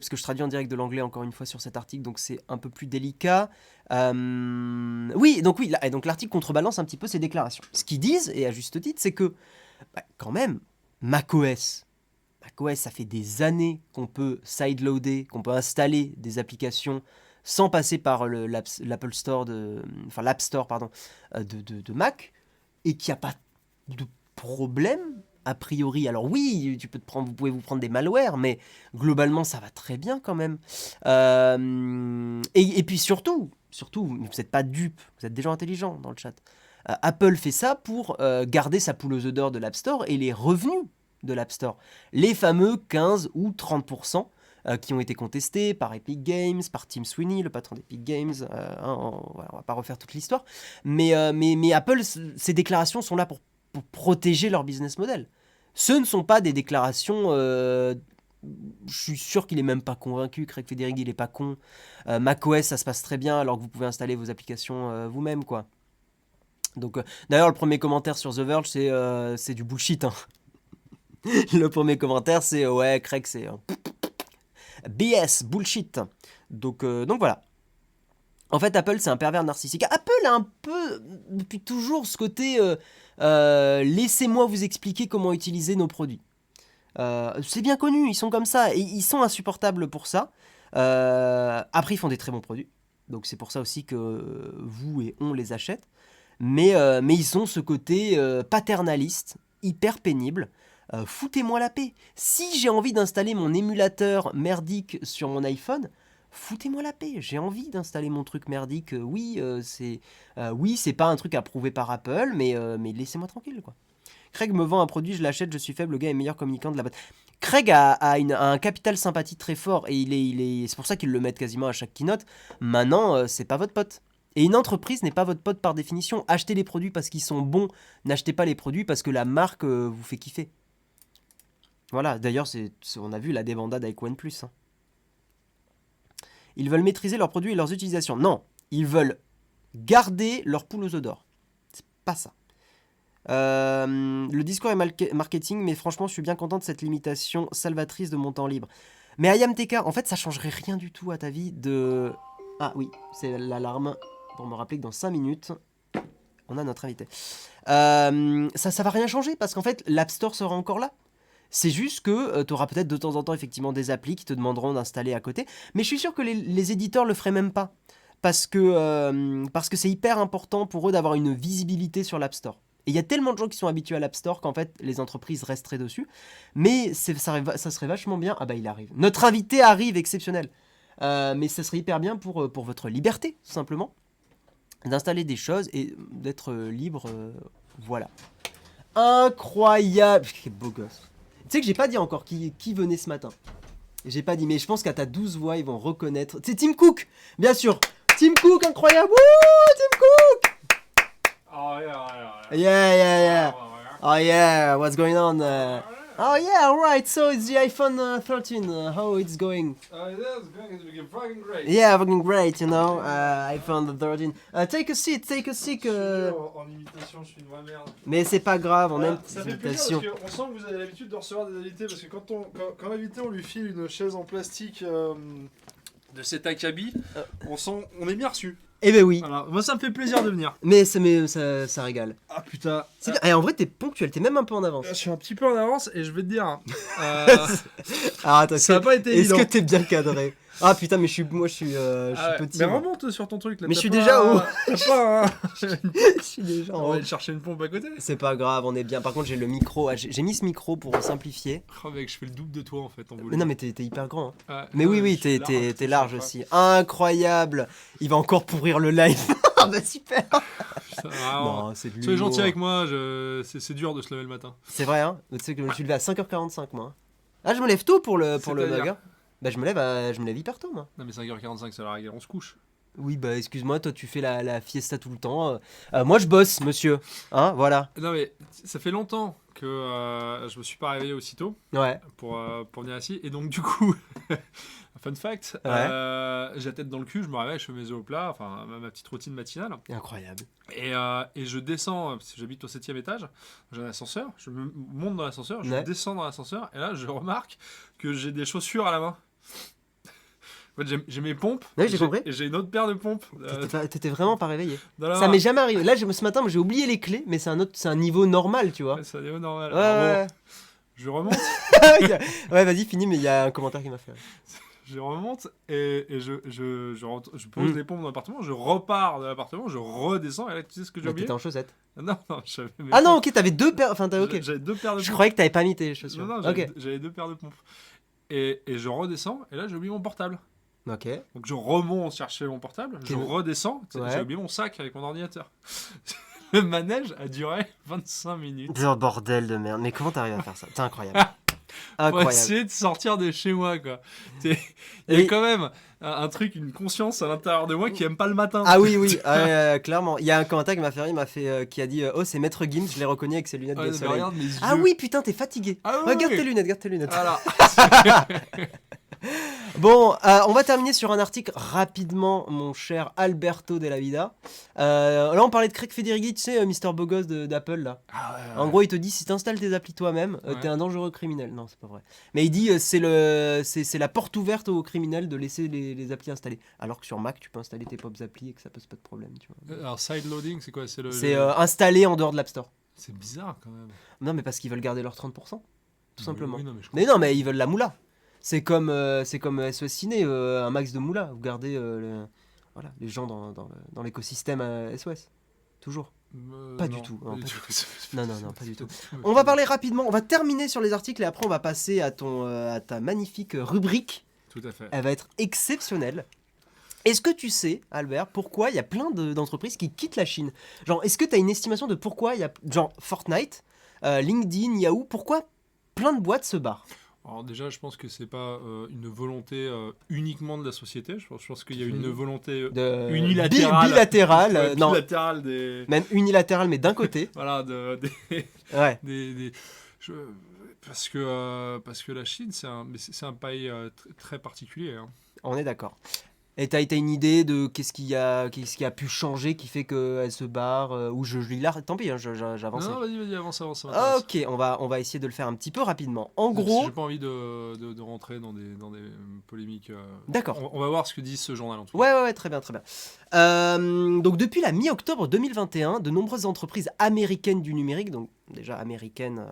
que je traduis en direct de l'anglais encore une fois sur cet article, donc c'est un peu plus délicat. Oui, donc l'article contrebalance un petit peu ces déclarations. Ce qu'ils disent, et à juste titre, c'est que quand même, macOS, ça fait des années qu'on peut sideloader, qu'on peut installer des applications sans passer par l'Apple Store, l'App Store pardon, de Mac, et qu'il n'y a pas de problème a priori. Alors oui, vous pouvez vous prendre des malwares, mais globalement ça va très bien quand même. Et puis surtout, vous n'êtes pas dupes, vous êtes des gens intelligents dans le chat. Apple fait ça pour garder sa poule aux œufs d'or de l'App Store et les revenus de l'App Store. Les fameux 15 ou 30% qui ont été contestés par Epic Games, par Tim Sweeney, le patron d'Epic Games. On va pas refaire toute l'histoire. Mais Apple, ces déclarations sont là pour protéger leur business model. Ce ne sont pas des déclarations... je suis sûr qu'il est même pas convaincu. Craig Federighi, il est pas con. macOS, ça se passe très bien alors que vous pouvez installer vos applications vous-même, quoi. Donc, d'ailleurs, le premier commentaire sur The Verge, c'est du bullshit. Hein. Le premier commentaire, c'est ouais, Craig, c'est BS, bullshit. Donc voilà. En fait, Apple, c'est un pervers narcissique. Apple a un peu, depuis toujours, ce côté laissez-moi vous expliquer comment utiliser nos produits. C'est bien connu, ils sont comme ça, et ils sont insupportables pour ça. Après, ils font des très bons produits, donc c'est pour ça aussi que vous et on les achète. Mais ils ont ce côté paternaliste, hyper pénible. Foutez-moi la paix. Si j'ai envie d'installer mon émulateur merdique sur mon iPhone, foutez-moi la paix. J'ai envie d'installer mon truc merdique. Oui, c'est pas un truc approuvé par Apple, mais laissez-moi tranquille, quoi. Craig me vend un produit, je l'achète, je suis faible, le gars est meilleur communicant de la boîte. Craig a un capital sympathie très fort et c'est pour ça qu'ils le mettent quasiment à chaque keynote. Maintenant, c'est pas votre pote. Et une entreprise n'est pas votre pote par définition. Achetez les produits parce qu'ils sont bons, n'achetez pas les produits parce que la marque vous fait kiffer. Voilà, d'ailleurs, on a vu la débandade avec OnePlus. Hein. Ils veulent maîtriser leurs produits et leurs utilisations. Non, ils veulent garder leur poule aux œufs d'or. C'est pas ça. Le discours est marketing, mais franchement, je suis bien content de cette limitation salvatrice de mon temps libre. Mais IamTK, en fait, ça changerait rien du tout à ta vie de... Ah oui, c'est l'alarme pour me rappeler que dans 5 minutes, on a notre invité. Ça va rien changer parce qu'en fait, l'App Store sera encore là. C'est juste que tu auras peut-être de temps en temps effectivement des applis qui te demanderont d'installer à côté. Mais je suis sûr que les éditeurs le feraient même pas. Parce que c'est hyper important pour eux d'avoir une visibilité sur l'App Store. Et il y a tellement de gens qui sont habitués à l'App Store qu'en fait les entreprises resteraient dessus. Mais ça serait vachement bien. Ah bah il arrive. Notre invité arrive, exceptionnel. Mais ça serait hyper bien pour votre liberté, tout simplement. D'installer des choses et d'être libre. Voilà. Incroyable. Quel beau gosse. Tu sais que j'ai pas dit encore qui venait ce matin. J'ai pas dit, mais je pense qu'à ta 12 voix, ils vont reconnaître. C'est Tim Cook, bien sûr. Tim Cook, incroyable. Wouh, Tim Cook. Oh yeah. Yeah. Oh yeah, what's going on? Oh yeah, alright. So it's the iPhone 13. How it's going? Yeah, it's going fucking great. Yeah, fucking great. You know, iPhone 13. Take a seat. Je suis en imitation, je suis une vraie merde. Mais c'est pas grave, on aime ça tes fait plaisir imitations. parce qu'on sent que vous avez l'habitude de recevoir des invités parce que quand l'invité on lui file une chaise en plastique de cet acabit, on est bien reçu. Eh ben oui. Alors, moi ça me fait plaisir de venir. Mais ça régale. Ah putain. C'est bien. Et en vrai, t'es ponctuel, t'es même un peu en avance. Je suis un petit peu en avance et je vais te dire. Ah, attends, ça n'a pas été évident. Est-ce que t'es bien cadré? Ah putain, mais je suis petit. Mais moi. remonte sur ton truc là. Mais je suis déjà haut. T'as pas. Je suis déjà en On haut. va aller chercher une pompe à côté. C'est pas grave, on est bien. Par contre, j'ai le micro. J'ai mis ce micro pour simplifier. Oh mec, je fais le double de toi en fait en volume. Mais non, mais t'es hyper grand. Hein. Ouais. Mais oui, t'es large aussi. Incroyable. Il va encore pourrir le live. Ah bah super. Non, c'est de l'humour. Soyez gentil avec moi, c'est dur de se lever le matin. C'est vrai, hein. Tu sais que je me suis levé à 5h45 moi. Ah, je me lève tôt pour le mug. Hein. Bah je me lève hyper tôt moi. Non mais 5h45 c'est la règle, on se couche. Oui, bah excuse-moi, toi tu fais la fiesta tout le temps. Moi je bosse, monsieur. Hein, voilà. Non mais ça fait longtemps que je me suis pas réveillé aussitôt Ouais. pour venir ici. Et donc du coup, fun fact, Ouais. j'ai la tête dans le cul, je me réveille, je fais mes œufs au plat, enfin ma petite routine matinale. Incroyable. Et je descends, parce que j'habite au 7e étage, j'ai un ascenseur, je me monte dans l'ascenseur, je Ouais. descends dans l'ascenseur, et là je remarque que j'ai des chaussures à la main. En fait, j'ai mes pompes, Oui, j'ai compris. et j'ai une autre paire de pompes T'étais vraiment pas réveillé. dans la Ça main. m'est jamais arrivé. Là, ce matin, j'ai oublié les clés, mais c'est un niveau normal, tu vois. Ouais, ça est normal. Ouais, Alors ouais. bon, je remonte, Ouais, vas-y, finis, mais il y a un commentaire qui m'a fait rire. je remonte, et je pose les pompes dans l'appartement, je repars de l'appartement, je redescends, et là tu sais ce que j'ai Mais oublié? t'étais en chaussettes. Non, j'avais mes Ah non, pompes. ok, t'avais deux paires. Enfin, ok. J'avais 2 paires de Je pompes. croyais que t'avais pas mis tes chaussures. Non, Ok. j'avais 2 paires de pompes. Et je redescends, et là j'ai oublié mon portable. Ok. Donc je remonte chercher mon portable, je Ok. redescends, Ouais. j'ai oublié mon sac avec mon ordinateur. Le manège a duré 25 minutes. Oh, bordel de merde. Mais comment t'arrives à faire ça? C'est incroyable. Pour Incroyable. essayer de sortir de chez moi, quoi. Il y a Et- quand même un truc, une conscience à l'intérieur de moi qui aime pas le matin. Ah oui, oui, clairement. Il y a un commentaire qui m'a fait rire, qui a dit oh, c'est Maître Gims, je l'ai reconnu avec ses lunettes Ouais, de mais soleil. regarde mes yeux. Ah oui, putain, t'es fatigué. Ah oui, Regarde oui. tes lunettes, regarde tes lunettes. Voilà. Bon, on va terminer sur un article rapidement, mon cher Alberto Della Vida. Là, on parlait de Craig Federighi, tu sais, Mister Beau Gosse d'Apple, là. Ah ouais, En gros, il te dit si t'installes tes applis toi-même, Ouais. t'es un dangereux criminel. Non, c'est pas vrai. Mais il dit c'est la porte ouverte aux criminels de laisser les applis installées. Alors que sur Mac, tu peux installer tes propres applis et que ça pose pas de problème, tu vois. Alors, side loading, c'est quoi? C'est installé en dehors de l'App Store. C'est bizarre quand même. Non, mais parce qu'ils veulent garder leurs 30%, tout simplement. Oui, non, mais je Mais non, mais ils veulent la moula. C'est comme SOS Ciné, un max de moula. Vous gardez voilà, les gens dans l'écosystème SOS. Toujours. Pas du tout, non, pas du Non, pas du tout. On va parler rapidement, on va terminer sur les articles et après on va passer à ta magnifique rubrique. Tout à fait. Elle va être exceptionnelle. Est-ce que tu sais, Albert, pourquoi il y a plein d'entreprises qui quittent la Chine? Genre, est-ce que tu as une estimation de pourquoi il y a, genre, Fortnite, LinkedIn, Yahoo, pourquoi plein de boîtes se barrent? Alors déjà, je pense que c'est pas une volonté uniquement de la société. Je pense qu'il y a une volonté unilatérale. Bilatérale, Ouais, non, bilatérale des... même unilatérale, mais d'un côté. Voilà, Ouais. parce que la Chine, c'est un pays très particulier. Hein. On est d'accord. Et t'as une idée de qu'est-ce qui a pu changer qui fait qu'elle se barre ou je lis là, tant pis, hein, j'avance. Non, vas-y, avance. Ça Ah, m'intéresse. ok, on va essayer de le faire un petit peu rapidement. En Même si gros, j'ai pas envie de rentrer dans des polémiques. d'accord. On va voir ce que dit ce journal en tout cas. Ouais, très bien. Donc depuis la mi-octobre 2021, de nombreuses entreprises américaines du numérique, donc déjà américaines,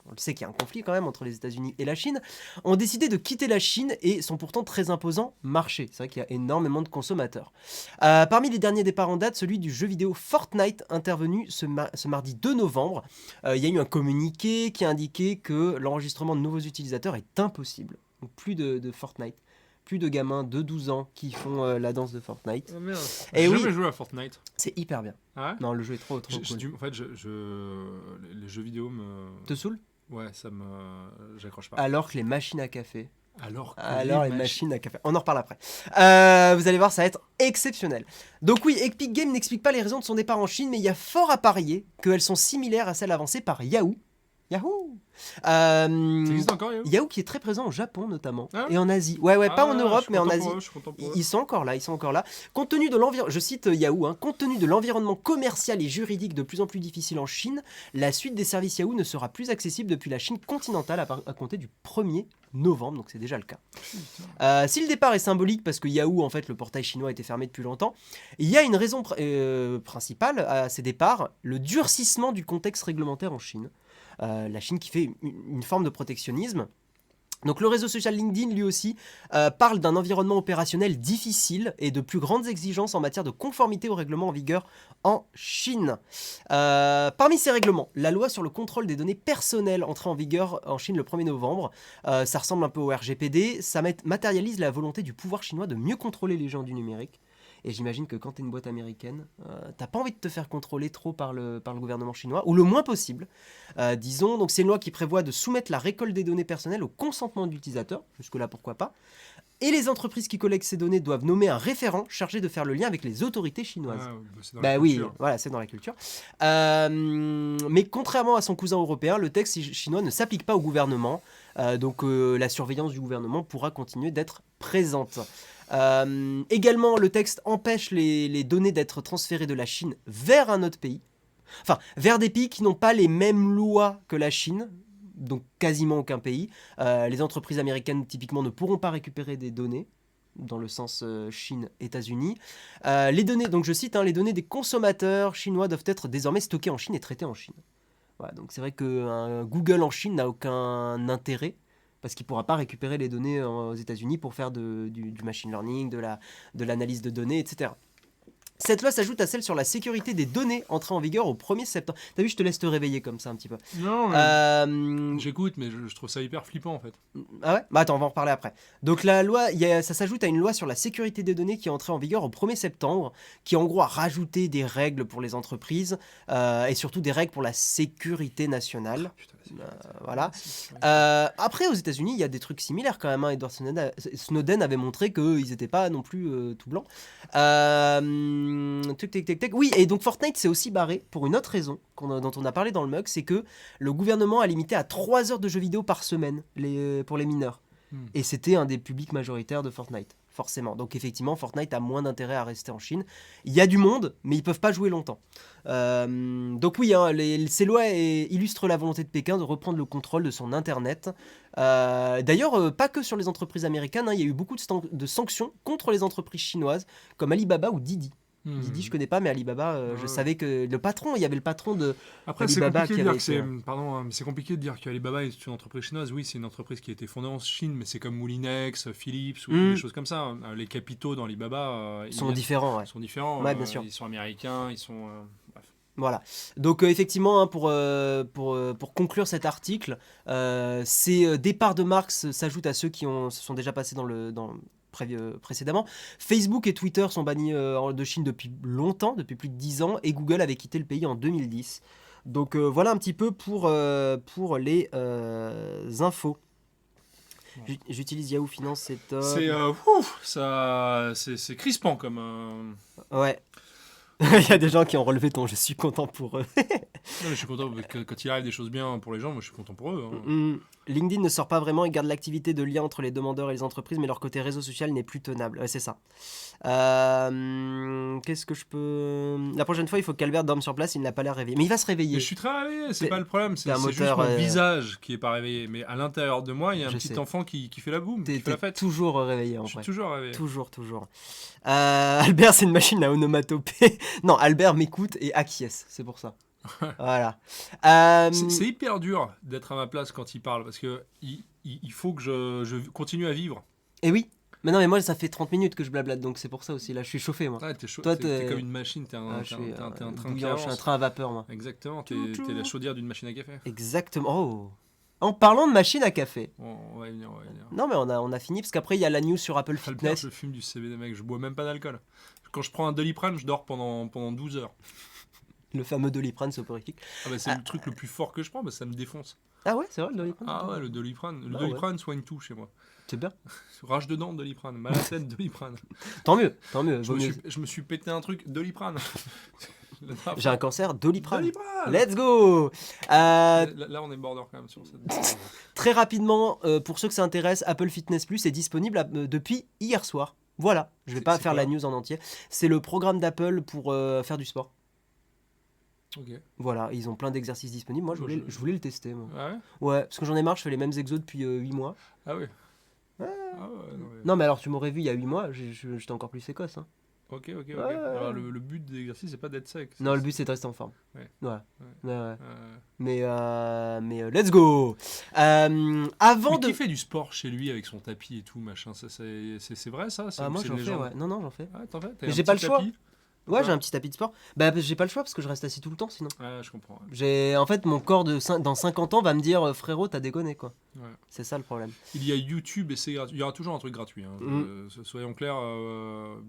on le sait qu'il y a un conflit quand même entre les États-Unis et la Chine, ont décidé de quitter la Chine et sont pourtant très imposants marché. C'est vrai qu'il y a énormément de consommateurs. Parmi les derniers départs en date, celui du jeu vidéo Fortnite intervenu ce mardi 2 novembre. Il y a eu un communiqué qui a indiqué que l'enregistrement de nouveaux utilisateurs est impossible. Donc plus de Fortnite. Plus de gamins de 12 ans qui font la danse de Fortnite. Oh, merde. Et J'ai oui. jamais joué à Fortnite. C'est hyper bien. Ah ouais Non, le jeu est trop cool. En fait, les jeux vidéo Te saoule? Ouais, j'accroche pas. Alors que les machines à café. Alors Les machines à café. On en reparle après. Vous allez voir, ça va être exceptionnel. Donc oui, Epic Games n'explique pas les raisons de son départ en Chine, mais il y a fort à parier qu'elles sont similaires à celles avancées par Yahoo. Yahoo Ça existe encore, Yahoo? Yahoo qui est très présent au Japon notamment Ah ouais et en Asie. Ouais, pas en Europe, mais en Asie. Je suis content pour eux. Ils sont encore là. Compte tenu de l'environnement, je cite Yahoo, hein, compte tenu de l'environnement commercial et juridique de plus en plus difficile en Chine, la suite des services Yahoo ne sera plus accessible depuis la Chine continentale à compter du 1er novembre, donc c'est déjà le cas. Si le départ est symbolique parce que Yahoo, en fait, le portail chinois était fermé depuis longtemps, il y a une raison principale à ces départs, le durcissement du contexte réglementaire en Chine. La Chine qui fait une forme de protectionnisme. Donc le réseau social LinkedIn, lui aussi, parle d'un environnement opérationnel difficile et de plus grandes exigences en matière de conformité aux règlements en vigueur en Chine. Parmi ces règlements, la loi sur le contrôle des données personnelles entrée en vigueur en Chine le 1er novembre. Ça ressemble un peu au RGPD, ça matérialise la volonté du pouvoir chinois de mieux contrôler les géants du numérique. Et j'imagine que quand tu es une boîte américaine, t'as pas envie de te faire contrôler trop par le gouvernement chinois, ou le moins possible. Disons, donc c'est une loi qui prévoit de soumettre la récolte des données personnelles au consentement de l'utilisateur, jusque-là pourquoi pas. Et les entreprises qui collectent ces données doivent nommer un référent chargé de faire le lien avec les autorités chinoises. Ah, c'est dans la Oui, culture. voilà, c'est dans la culture. Mais contrairement à son cousin européen, le texte chinois ne s'applique pas au gouvernement. Donc la surveillance du gouvernement pourra continuer d'être présente. Également, le texte empêche les données d'être transférées de la Chine vers un autre pays. Enfin, vers des pays qui n'ont pas les mêmes lois que la Chine. Donc quasiment aucun pays. Les entreprises américaines typiquement ne pourront pas récupérer des données dans le sens Chine-États-Unis. Les données, donc je cite, les données des consommateurs chinois doivent être désormais stockées en Chine et traitées en Chine. Voilà, donc c'est vrai que Google en Chine n'a aucun intérêt parce qu'il ne pourra pas récupérer les données aux États-Unis pour faire du machine learning, de l'analyse de données, etc. Cette loi s'ajoute à celle sur la sécurité des données entrée en vigueur au 1er septembre. T'as vu, je te laisse te réveiller comme ça un petit peu. Non, mais j'écoute, mais je trouve ça hyper flippant en fait. Ah ouais ? Bah attends, on va en reparler après. Donc la loi, ça s'ajoute à une loi sur la sécurité des données qui est entrée en vigueur au 1er septembre, qui en gros a rajouté des règles pour les entreprises et surtout des règles pour la sécurité nationale. Voilà. Après, aux États-Unis, il y a des trucs similaires quand même. Edward Snowden avait montré qu'ils n'étaient pas non plus tout blancs. Oui, et donc Fortnite s'est aussi barré pour une autre raison dont on a parlé dans le mug, c'est que le gouvernement a limité à 3 heures de jeux vidéo par semaine pour les mineurs. Et c'était un des publics majoritaires de Fortnite, forcément. Donc effectivement, Fortnite a moins d'intérêt à rester en Chine. Il y a du monde, mais ils peuvent pas jouer longtemps. Donc oui, ces lois illustrent la volonté de Pékin de reprendre le contrôle de son Internet. D'ailleurs, pas que sur les entreprises américaines, il y a eu beaucoup de sanctions contre les entreprises chinoises, comme Alibaba ou Didi. Didi, je connais pas, mais Alibaba, je savais que le patron, il y avait le patron de Après, Alibaba c'est compliqué qui de avait dire été... pardon, mais c'est compliqué de dire qu'Alibaba est une entreprise chinoise. Oui, c'est une entreprise qui a été fondée en Chine, mais c'est comme Moulinex, Philips ou des choses comme ça. Les capitaux dans Alibaba sont différents, ouais. Sont différents. Ouais, bien sûr. Ils sont américains, ils sont... bref. Voilà. Donc effectivement, pour conclure cet article, ces départs de Marx s'ajoutent à ceux qui se sont déjà passés précédemment. Facebook et Twitter sont bannis de Chine depuis longtemps, depuis plus de 10 ans, et Google avait quitté le pays en 2010. Donc voilà un petit peu pour les infos. J'utilise Yahoo Finance, c'est top. C'est crispant comme... Ouais. Il y a des gens qui ont relevé ton « je suis content pour eux ». Non, mais je suis content quand il arrive des choses bien pour les gens, moi je suis content pour eux. LinkedIn ne sort pas vraiment, ils gardent l'activité de lien entre les demandeurs et les entreprises, mais leur côté réseau social n'est plus tenable. C'est ça. Qu'est-ce que je peux... La prochaine fois, il faut qu'Albert dorme sur place, il n'a pas l'air réveillé. Mais il va se réveiller. Mais je suis très réveillé, c'est pas le problème, c'est un juste mon visage qui est pas réveillé. Mais à l'intérieur de moi, il y a un petit enfant qui fait la boum, qui fait la fête. Toujours réveillé en fait. Je suis toujours réveillé. Toujours. Albert, c'est une machine à onomatopée. Non, Albert m'écoute et acquiesce, c'est pour ça. Voilà. C'est hyper dur d'être à ma place quand il parle, parce que il faut que je continue à vivre. Et oui. Mais non, mais moi, ça fait 30 minutes que je blablate, donc c'est pour ça aussi. Là, je suis chauffé, moi. Ouais, Toi, t'es comme une machine, t'es un train qui avance. Je suis un train à vapeur, moi. Exactement, t'es la chaudière d'une machine à café. Exactement. Oh. En parlant de machine à café. On va y venir. Non, mais on a fini, parce qu'après, il y a la news sur Apple Fitness. Albert, je fume du CBD, mec, je bois même pas d'alcool. Quand je prends un Doliprane, je dors pendant 12 heures. Le fameux Doliprane soporifique. C'est le truc le plus fort que je prends, ça me défonce. Ah ouais, c'est vrai, le Doliprane. Ah ouais, le Doliprane. Le Doliprane soigne tout chez moi. C'est bien. Rage de dents, Doliprane. Mal à la tête, Doliprane. Tant mieux. Je me suis pété un truc, Doliprane. J'ai un cancer, Doliprane. Let's go. Là, on est border quand même sur cette... Très rapidement, pour ceux que ça intéresse, Apple Fitness Plus est disponible depuis hier soir. Voilà, je vais pas faire la news en entier. C'est le programme d'Apple pour faire du sport. Ok. Voilà, ils ont plein d'exercices disponibles. Moi, je voulais le tester. Moi. Ah ouais ? Ouais, parce que j'en ai marre, je fais les mêmes exos depuis 8 mois. Ah oui. Non, mais alors tu m'aurais vu il y a 8 mois, j'étais encore plus sécoce. Hein. Ok. Alors, le but de l'exercice, c'est pas d'être sec. Non, le but, c'est de rester en forme. Ouais. Voilà. Mais let's go. Qui fait du sport chez lui avec son tapis et tout, machin, c'est vrai ça ? Moi, j'en fais, ouais. Non, j'en fais. Ah, t'en fais ? Mais j'ai pas le choix. Ouais, j'ai un petit tapis de sport. Bah, j'ai pas le choix parce que je reste assis tout le temps sinon. Ouais, je comprends. En fait, mon corps dans 50 ans va me dire frérot, t'as déconné quoi. Ouais. C'est ça le problème. Il y a YouTube et c'est gratuit. Il y aura toujours un truc gratuit. Soyons clairs,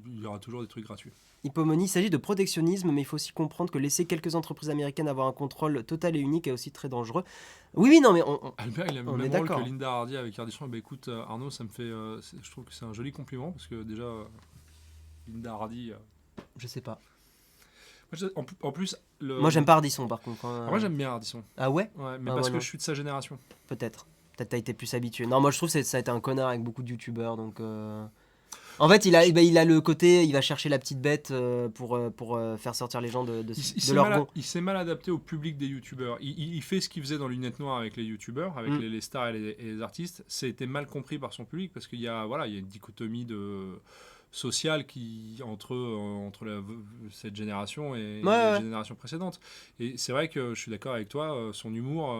il y aura toujours des trucs gratuits. Hippomonie, il s'agit de protectionnisme, mais il faut aussi comprendre que laisser quelques entreprises américaines avoir un contrôle total et unique est aussi très dangereux. Oui, non, mais Albert, il a on le est même rôle d'accord. que Linda Hardy avec Ardisson. Bah écoute, Arnaud, ça me fait. Je trouve que c'est un joli compliment parce que déjà, Linda Hardy. Je sais pas. En plus, Moi, j'aime pas Ardisson par contre. Moi, j'aime bien Ardisson. Ah ouais? Ouais, mais Ah, parce ouais, que non. je suis de sa génération. Peut-être. Peut-être t'as été plus habitué. Non, moi je trouve que ça a été un connard avec beaucoup de youtubeurs, donc... En fait, il a le côté, il va chercher la petite bête pour faire sortir les gens de leur gond. Il s'est mal adapté au public des youtubeurs. Il fait ce qu'il faisait dans Lunettes Noires avec les youtubeurs, avec les stars et les artistes. Ça a été mal compris par son public parce qu'il y a une dichotomie sociale entre cette génération et les générations précédentes. Et c'est vrai que je suis d'accord avec toi, son humour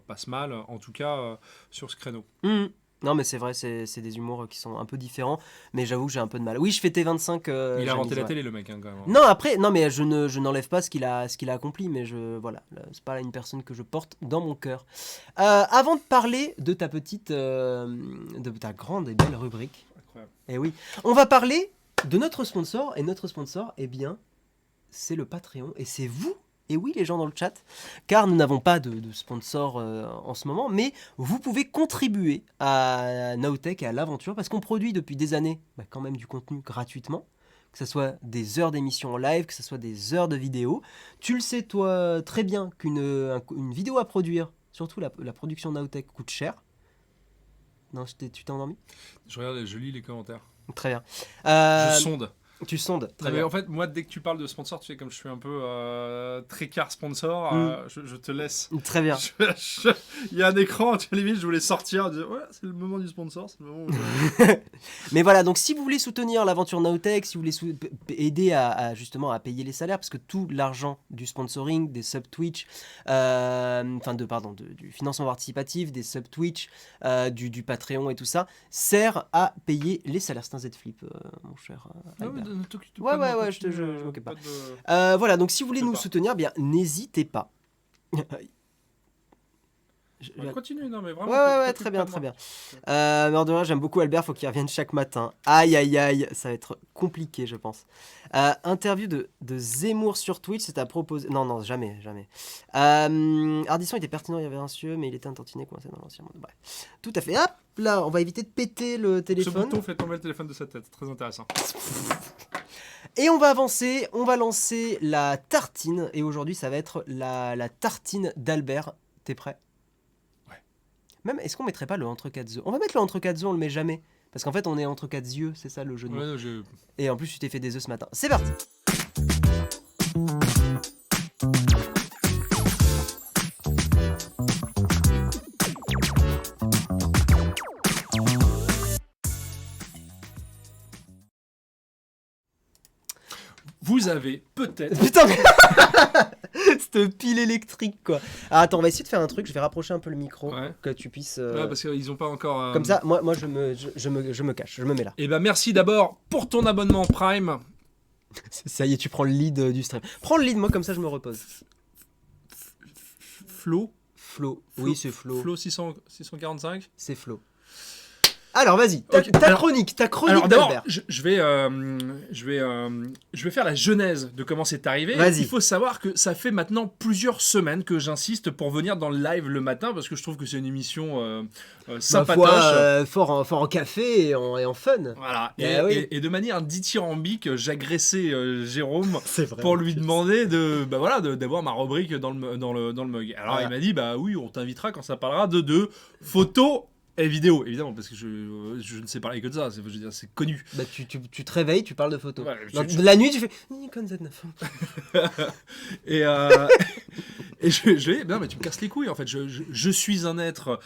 passe mal, en tout cas sur ce créneau. Non, mais c'est vrai, c'est des humours qui sont un peu différents, mais j'avoue que j'ai un peu de mal. Oui, je fais T25. Il a inventé la télé, le mec, hein, quand même. Non, après, non, mais je n'enlève pas ce qu'il a accompli, mais voilà, c'est pas une personne que je porte dans mon cœur. Avant de parler de de ta grande et belle rubrique, Incroyable. eh oui, on va parler de notre sponsor, et notre sponsor, eh bien, c'est le Patreon, et c'est vous. Et oui, les gens dans le chat, car nous n'avons pas de sponsor en ce moment, mais vous pouvez contribuer à Nowtech et à l'aventure, parce qu'on produit depuis des années quand même du contenu gratuitement, que ce soit des heures d'émission en live, que ce soit des heures de vidéo. Tu le sais, toi, très bien qu'une vidéo à produire, surtout la production Nowtech, coûte cher. Non, tu t'es endormi ? Je lis les commentaires. Très bien. Je sonde. Tu sondes. Très bien. En fait, moi, dès que tu parles de sponsor, tu sais, comme je suis un peu très car sponsor, je te laisse. Très bien. Il y a un écran, tu limite, je voulais sortir. Ouais, c'est le moment du sponsor, c'est le moment où Mais voilà, donc si vous voulez soutenir l'aventure Nowtech, si vous voulez aider justement à payer les salaires, parce que tout l'argent du sponsoring, des sub Twitch, du financement participatif, des sub Twitch, du Patreon et tout ça, sert à payer les salaires. C'est un Z-Flip, mon cher Albert. Ouais, je m'occupe pas. Voilà, donc si vous voulez nous soutenir, bien n'hésitez pas. Continue, non mais vraiment. Ouais, très bien. Mais en dehors, j'aime beaucoup Albert, faut qu'il revienne chaque matin. Aïe, ça va être compliqué, je pense. Interview de Zemmour sur Twitch, c'est à proposer. Non, jamais. Ardisson était pertinent et révérencieux, mais il était intantiné, coincé dans l'ancien monde. Bref. Tout à fait. Hop, là, on va éviter de péter le téléphone. Ce bouton fait tomber le téléphone de sa tête, très intéressant. Et on va avancer, on va lancer la tartine, et aujourd'hui, ça va être la tartine d'Albert. T'es prêt ? Même, est-ce qu'on mettrait pas le entre quatre œufs ? On va mettre le entre quatre œufs, on le met jamais. Parce qu'en fait, on est entre quatre yeux, c'est ça le jeu de mots. Ouais, Et en plus, tu t'es fait des œufs ce matin. C'est parti ! Vous avez peut-être... Putain, mais... Cette pile électrique, quoi. Ah, attends, on va essayer de faire un truc. Je vais rapprocher un peu le micro, que tu puisses... Ouais, parce qu'ils ont pas encore... Comme ça, moi je me cache, je me mets là. Eh ben, merci d'abord pour ton abonnement Prime. Ça y est, tu prends le lead du stream. Prends le lead, moi, comme ça, je me repose. Flo. Oui, c'est Flo. Flo 645. C'est Flo. Alors vas-y, ta chronique alors, d'abord, d'Albert. je vais faire la genèse de comment c'est arrivé. Vas-y. Il faut savoir que ça fait maintenant plusieurs semaines que j'insiste pour venir dans le live le matin parce que je trouve que c'est une émission sympatoche. Fort en café et en fun. Voilà. Oui. Et de manière dithyrambique, j'agressais Jérôme vrai, pour lui demander d'avoir ma rubrique dans le mug. Alors voilà. Il m'a dit oui, on t'invitera quand ça parlera de photos et vidéo, évidemment, parce que je ne sais parler que de ça, je veux dire, c'est connu. Bah, tu te réveilles, tu parles de photos. Ouais, de la nuit, tu fais Nikon Z9. Et non mais tu me casses les couilles en fait, je suis un être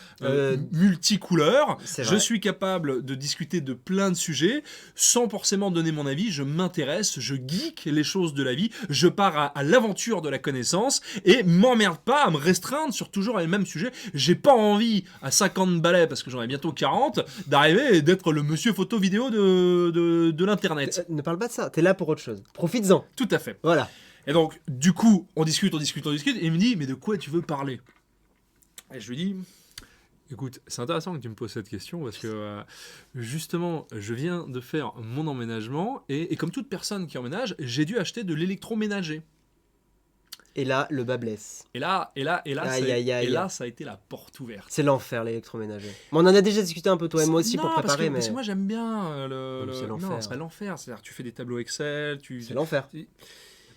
multicouleur, je suis capable de discuter de plein de sujets, sans forcément donner mon avis, je m'intéresse, je geek les choses de la vie, je pars à l'aventure de la connaissance, et m'emmerde pas à me restreindre sur toujours les mêmes sujets, j'ai pas envie à 50 balais, parce que j'en ai bientôt 40, d'arriver et d'être le monsieur photo vidéo de l'internet. Ne parle pas de ça, t'es là pour autre chose, profites-en. Tout à fait. Voilà. Et donc, du coup, on discute, et il me dit, mais de quoi tu veux parler? Et je lui dis, écoute, c'est intéressant que tu me poses cette question, parce que, justement, je viens de faire mon emménagement, et comme toute personne qui emménage, j'ai dû acheter de l'électroménager. Et là, le bas blesse. Et là, ça a été la porte ouverte. C'est l'enfer, l'électroménager. Bon, on en a déjà discuté un peu, toi et moi aussi, pour préparer, parce que moi, j'aime bien c'est l'enfer. Non, c'est pas l'enfer. C'est-à-dire, tu fais des tableaux Excel, C'est l'enfer.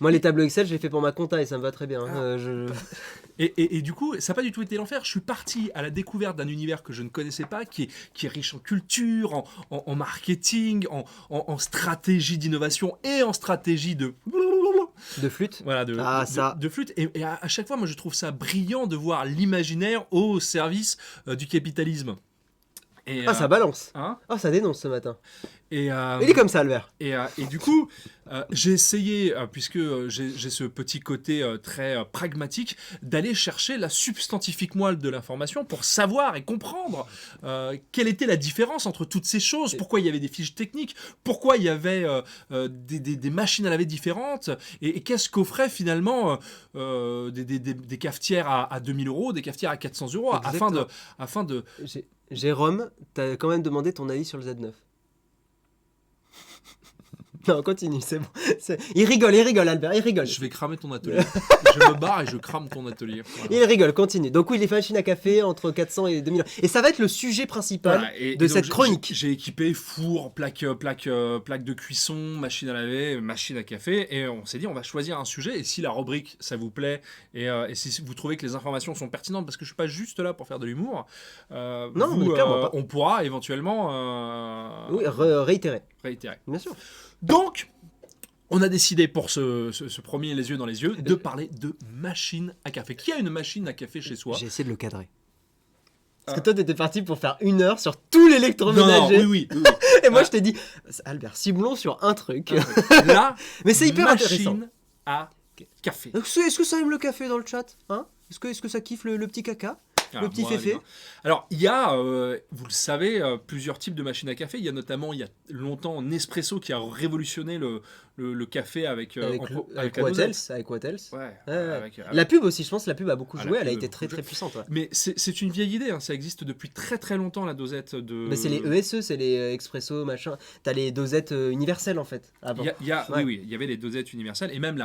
Moi, les tableaux Excel, je les fais pour ma compta et ça me va très bien. Et du coup, ça n'a pas du tout été l'enfer. Je suis parti à la découverte d'un univers que je ne connaissais pas, qui est riche en culture, en marketing, en stratégie d'innovation et en stratégie de flûte. Voilà, de flûte. Et à chaque fois, moi, je trouve ça brillant de voir l'imaginaire au service du capitalisme. Et, ça balance. Hein, ça dénonce ce matin. Il est comme ça, Albert. Et du coup, j'ai essayé, puisque j'ai ce petit côté très pragmatique, d'aller chercher la substantifique moelle de l'information pour savoir et comprendre quelle était la différence entre toutes ces choses, pourquoi il y avait des fiches techniques, pourquoi il y avait des machines à laver différentes, et qu'est-ce qu'offraient finalement des cafetières à 2000 €, des cafetières à 400 €, afin de... Jérôme, t'as quand même demandé ton avis sur le Z9. Non, continue, c'est bon. Il rigole, Albert, il rigole. Je vais cramer ton atelier. Je me barre et je crame ton atelier. Voilà. Il rigole, continue. Donc oui, les machines à café entre 400 et 2000 €. Et ça va être le sujet principal de cette chronique. J'ai équipé four, plaque de cuisson, machine à laver, machine à café. Et on s'est dit, on va choisir un sujet. Et si la rubrique, ça vous plaît, et si vous trouvez que les informations sont pertinentes, parce que je ne suis pas juste là pour faire de l'humour, on pourra éventuellement... réitérer. Bien sûr. Donc, on a décidé pour ce premier Les yeux dans les yeux de parler de machine à café. Qui a une machine à café chez soi? J'ai essayé de le cadrer. Parce que toi, t'étais parti pour faire 1 heure sur tout l'électroménager. Non, oui. Et moi, je t'ai dit, Albert, ciblons sur un truc. Là, mais c'est hyper intéressant. Machine à café. Est-ce que ça aime le café dans le chat, hein? Est-ce que ça kiffe le petit caca? Le petit féfé. Alors, il y a, vous le savez, plusieurs types de machines à café. Il y a notamment, il y a longtemps, Nespresso qui a révolutionné le café avec What Else. Ouais. La pub aussi, je pense que la pub a beaucoup joué. Elle a été très très puissante. Ouais. Mais c'est une vieille idée. Ça existe depuis très très longtemps, la dosette de... Mais c'est les ESE, c'est les Expresso, machin. T'as les dosettes universelles en fait. Oui, il y avait les dosettes universelles. Et même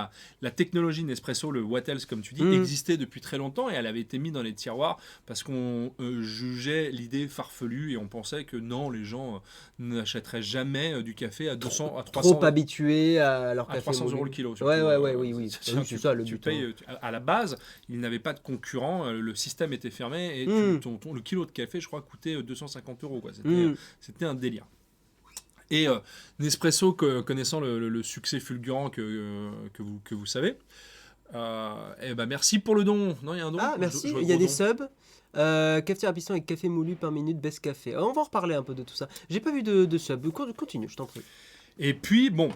la technologie Nespresso, le What Else, comme tu dis, existait depuis très longtemps. Et elle avait été mise dans les tiroirs parce qu'on jugeait l'idée farfelue et on pensait que non, les gens n'achèteraient jamais du café à 200, à 300. Trop habitués à leur café. À 300 € le kilo. Surtout. Oui. C'est ça le but. À la base, il n'avait pas de concurrent, le système était fermé et le kilo de café, je crois, coûtait 250 €. Quoi. C'était un délire. Et Nespresso, connaissant le succès fulgurant que vous savez, merci pour le don. Non, il y a un don. Merci. Il y a des subs. Cafetière à piston avec café moulu par minute, baisse café. On va en reparler un peu de tout ça. J'ai pas vu de sub. Continue, je t'en prie. Et puis, donc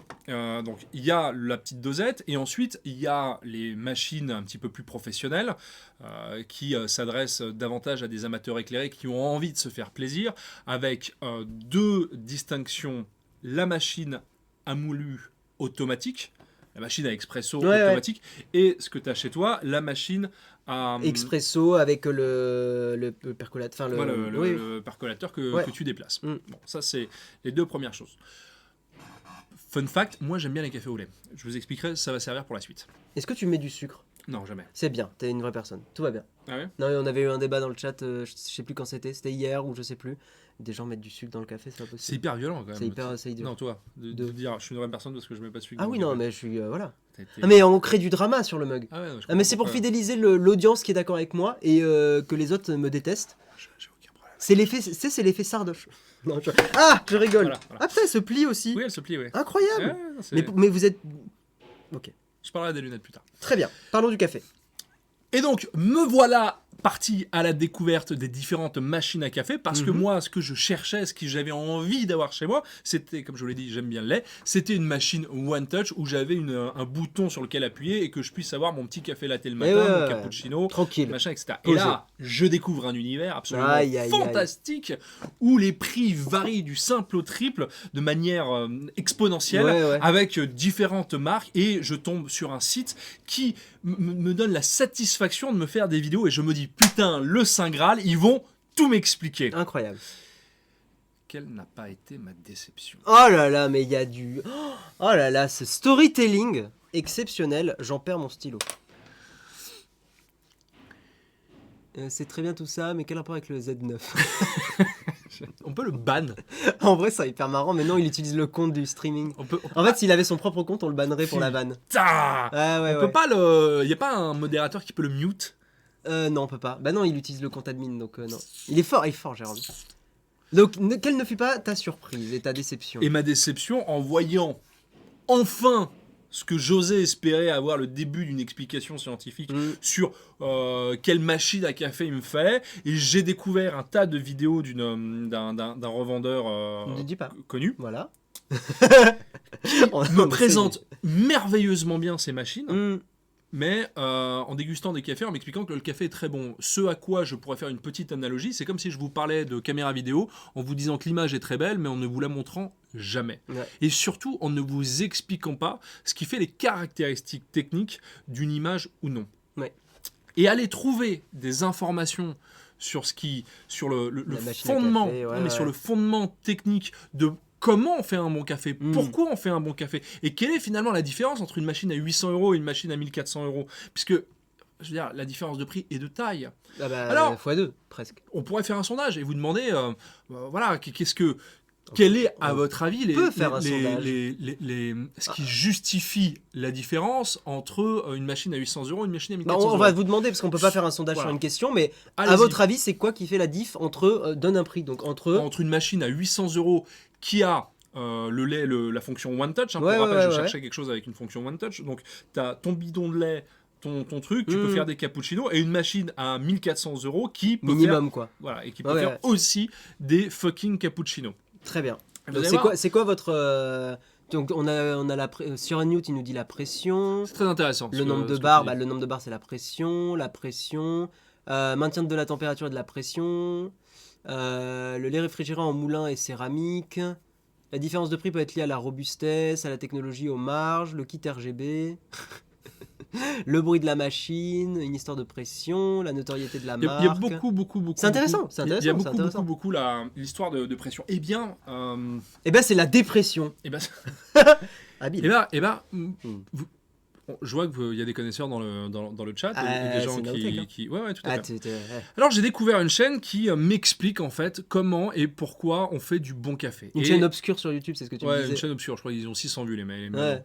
il y a la petite dosette, et ensuite il y a les machines un petit peu plus professionnelles qui s'adressent davantage à des amateurs éclairés qui ont envie de se faire plaisir, avec 2 distinctions: la machine à moulu automatique, la machine à expresso automatique, et ce que tu as chez toi, la machine à... Expresso avec le percolateur, le percolateur que tu déplaces. Bon, ça c'est les 2 premières choses. Fun fact, moi j'aime bien les cafés au lait. Je vous expliquerai, ça va servir pour la suite. Est-ce que tu mets du sucre? Non, jamais. C'est bien, t'es une vraie personne, tout va bien. Ah ouais? Non, on avait eu un débat dans le chat, je sais plus quand c'était hier ou je sais plus. Des gens mettent du sucre dans le café, c'est pas possible. C'est hyper violent quand même. C'est idiot. Non, toi, de dire je suis une vraie personne parce que je mets pas de sucre. Ah oui, non, mais je suis... voilà. Mais on crée du drama sur le mug. Mais c'est pour fidéliser l'audience qui est d'accord avec moi et que les autres me détestent. J'ai aucun problème. C'est l'effet Sardoche. Non, je rigole. Voilà. Ah putain, elle se plie aussi. Oui, elle se plie, oui. Incroyable. Mais vous êtes... Ok. Je parlerai des lunettes plus tard. Très bien. Parlons du café. Et donc, me voilà parti à la découverte des différentes machines à café, parce que moi, ce que je cherchais, ce que j'avais envie d'avoir chez moi, c'était, comme je vous l'ai dit, j'aime bien le lait, c'était une machine One Touch où j'avais un bouton sur lequel appuyer et que je puisse avoir mon petit café latte le matin, mon cappuccino, tranquille, machin, etc. posé. Et là, je découvre un univers absolument Aïe. fantastique où les prix varient du simple au triple de manière exponentielle, avec différentes marques, et je tombe sur un site qui me donne la satisfaction de me faire des vidéos, et je me dis putain, le Saint Graal, ils vont tout m'expliquer. Incroyable. Quelle n'a pas été ma déception? Oh là là, mais il y a du... Oh là là, ce storytelling exceptionnel, j'en perds mon stylo. C'est très bien tout ça, mais quel rapport avec le Z9? On peut le ban. En vrai, c'est hyper marrant, mais non, il utilise le compte du streaming. En fait, s'il avait son propre compte, on le bannerait pour la ban. On peut pas le... Y a pas un modérateur qui peut le mute? Non, on peut pas. Bah non, il utilise le compte admin, donc non. Il est fort, Jérôme. Donc, quelle ne fut pas ta surprise et ta déception? Et ma déception en voyant enfin ce que j'osais espérer avoir le début d'une explication scientifique sur quelle machine à café il me fallait. Et j'ai découvert un tas de vidéos d'un revendeur connu. Voilà. Me présente merveilleusement bien ces machines. Mais en dégustant des cafés, en m'expliquant que le café est très bon. Ce à quoi je pourrais faire une petite analogie, c'est comme si je vous parlais de caméra vidéo en vous disant que l'image est très belle, mais en ne vous la montrant jamais. Et surtout en ne vous expliquant pas ce qui fait les caractéristiques techniques d'une image ou non. Et aller trouver des informations sur le fondement, sur le fondement technique de comment on fait un bon café, pourquoi on fait un bon café, et quelle est finalement la différence entre une machine à 800 € et une machine à 1400 €. Puisque, je veux dire, la différence de prix est de taille. Alors, x2, presque. On pourrait faire un sondage et vous demander, voilà, quel est, à votre avis, ce qui justifie la différence entre une machine à 800 € et une machine à 1400 €. On va vous demander, parce qu'on peut pas faire un sondage sur une question, mais à votre avis, c'est quoi qui fait la diff entre... donne un prix, donc entre une machine à 800 € qui a la fonction One Touch, pour rappel, je cherchais quelque chose avec une fonction One Touch, donc tu as ton bidon de lait, ton truc, tu peux faire des cappuccinos, et une machine à 1400 € qui peut minimum, faire, voilà, et qui peut faire aussi des fucking cappuccinos. Très bien. C'est quoi votre... Donc on a sur Unmute, il nous dit la pression. C'est très intéressant. Le nombre de barres, le nombre de barres, c'est la pression, maintien de la température et de la pression. Le lait réfrigérant en moulin et céramique. La différence de prix peut être liée à la robustesse, à la technologie, aux marges, le kit RGB. Le bruit de la machine, une histoire de pression, la notoriété de la marque. Il y a beaucoup. C'est intéressant. Il y a beaucoup l'histoire de pression. Eh bien, c'est la dépression. Habile. Je vois qu'il y a des connaisseurs dans le chat et des gens qui... Ouais, tout à fait. Alors, j'ai découvert une chaîne qui m'explique en fait comment et pourquoi on fait du bon café. Une chaîne obscure sur YouTube, c'est ce que tu me disais. Ouais, une chaîne obscure. Je crois qu'ils ont 600 vues, les mails.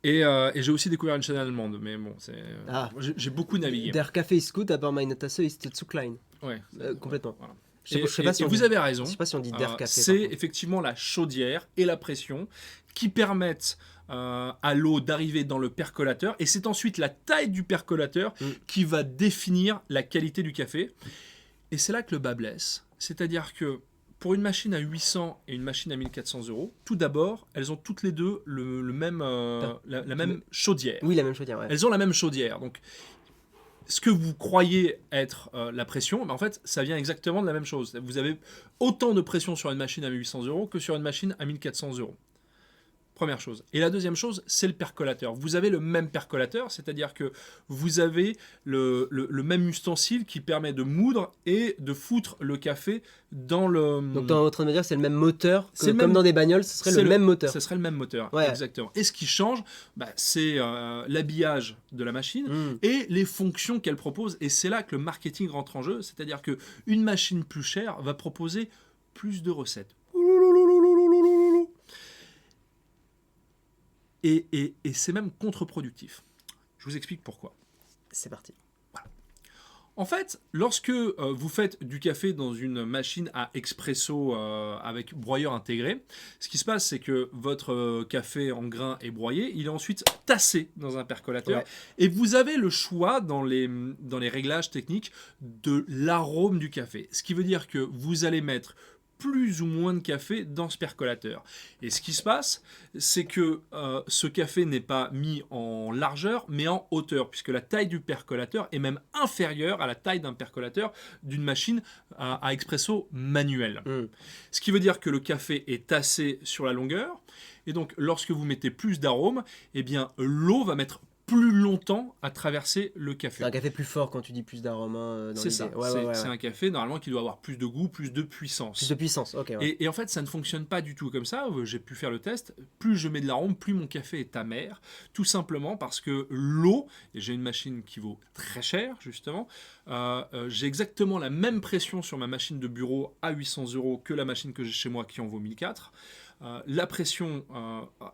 Et j'ai aussi découvert une chaîne allemande, mais bon, j'ai beaucoup navigué. Der Kaffee ist gut, aber meine Tasse ist zu klein. Ouais. Complètement. Voilà. Je sais pas si vous avez raison. Je sais pas si on dit Der Kaffee. C'est effectivement la chaudière et la pression qui permettent à l'eau d'arriver dans le percolateur, et c'est ensuite la taille du percolateur qui va définir la qualité du café. Et c'est là que le bas blesse. C'est-à-dire que pour une machine à 800 et une machine à 1400 €, tout d'abord, elles ont toutes les deux la même chaudière. Oui, la même chaudière. Ouais. Elles ont la même chaudière. Donc, ce que vous croyez être la pression, en fait, ça vient exactement de la même chose. Vous avez autant de pression sur une machine à 800 € que sur une machine à 1400 €. Première chose. Et la deuxième chose, c'est le percolateur. Vous avez le même percolateur, c'est-à-dire que vous avez le même ustensile qui permet de moudre et de foutre le café dans le... Donc tu es en train de me dire que c'est le même moteur, comme dans des bagnoles, ce serait le même moteur. Ce serait le même moteur, exactement. Et ce qui change, c'est l'habillage de la machine et les fonctions qu'elle propose. Et c'est là que le marketing rentre en jeu, c'est-à-dire qu'une machine plus chère va proposer plus de recettes. Et c'est même contre-productif. Je vous explique pourquoi. C'est parti. Voilà. En fait, lorsque vous faites du café dans une machine à expresso avec broyeur intégré, ce qui se passe, c'est que votre café en grains est broyé, il est ensuite tassé dans un percolateur, Ouais. et vous avez le choix dans les réglages techniques de l'arôme du café. Ce qui veut dire que vous allez mettre plus ou moins de café dans ce percolateur. Et ce qui se passe, c'est que ce café n'est pas mis en largeur, mais en hauteur, puisque la taille du percolateur est même inférieure à la taille d'un percolateur d'une machine à expresso manuelle. Ce qui veut dire que le café est tassé sur la longueur, et donc lorsque vous mettez plus d'arômes, eh bien l'eau va mettre plus longtemps à traverser le café. C'est un café plus fort quand tu dis plus d'arômes. Dans C'est l'idée. ça, Ouais. c'est un café normalement qui doit avoir plus de goût, plus de puissance. Plus de puissance, ok. Ouais. Et en fait, ça ne fonctionne pas du tout comme ça. J'ai pu faire le test. Plus je mets de l'arôme, plus mon café est amer. Tout simplement parce que l'eau, et j'ai une machine qui vaut très cher, justement, j'ai exactement la même pression sur ma machine de bureau à 800 € que la machine que j'ai chez moi qui en vaut 1004. La pression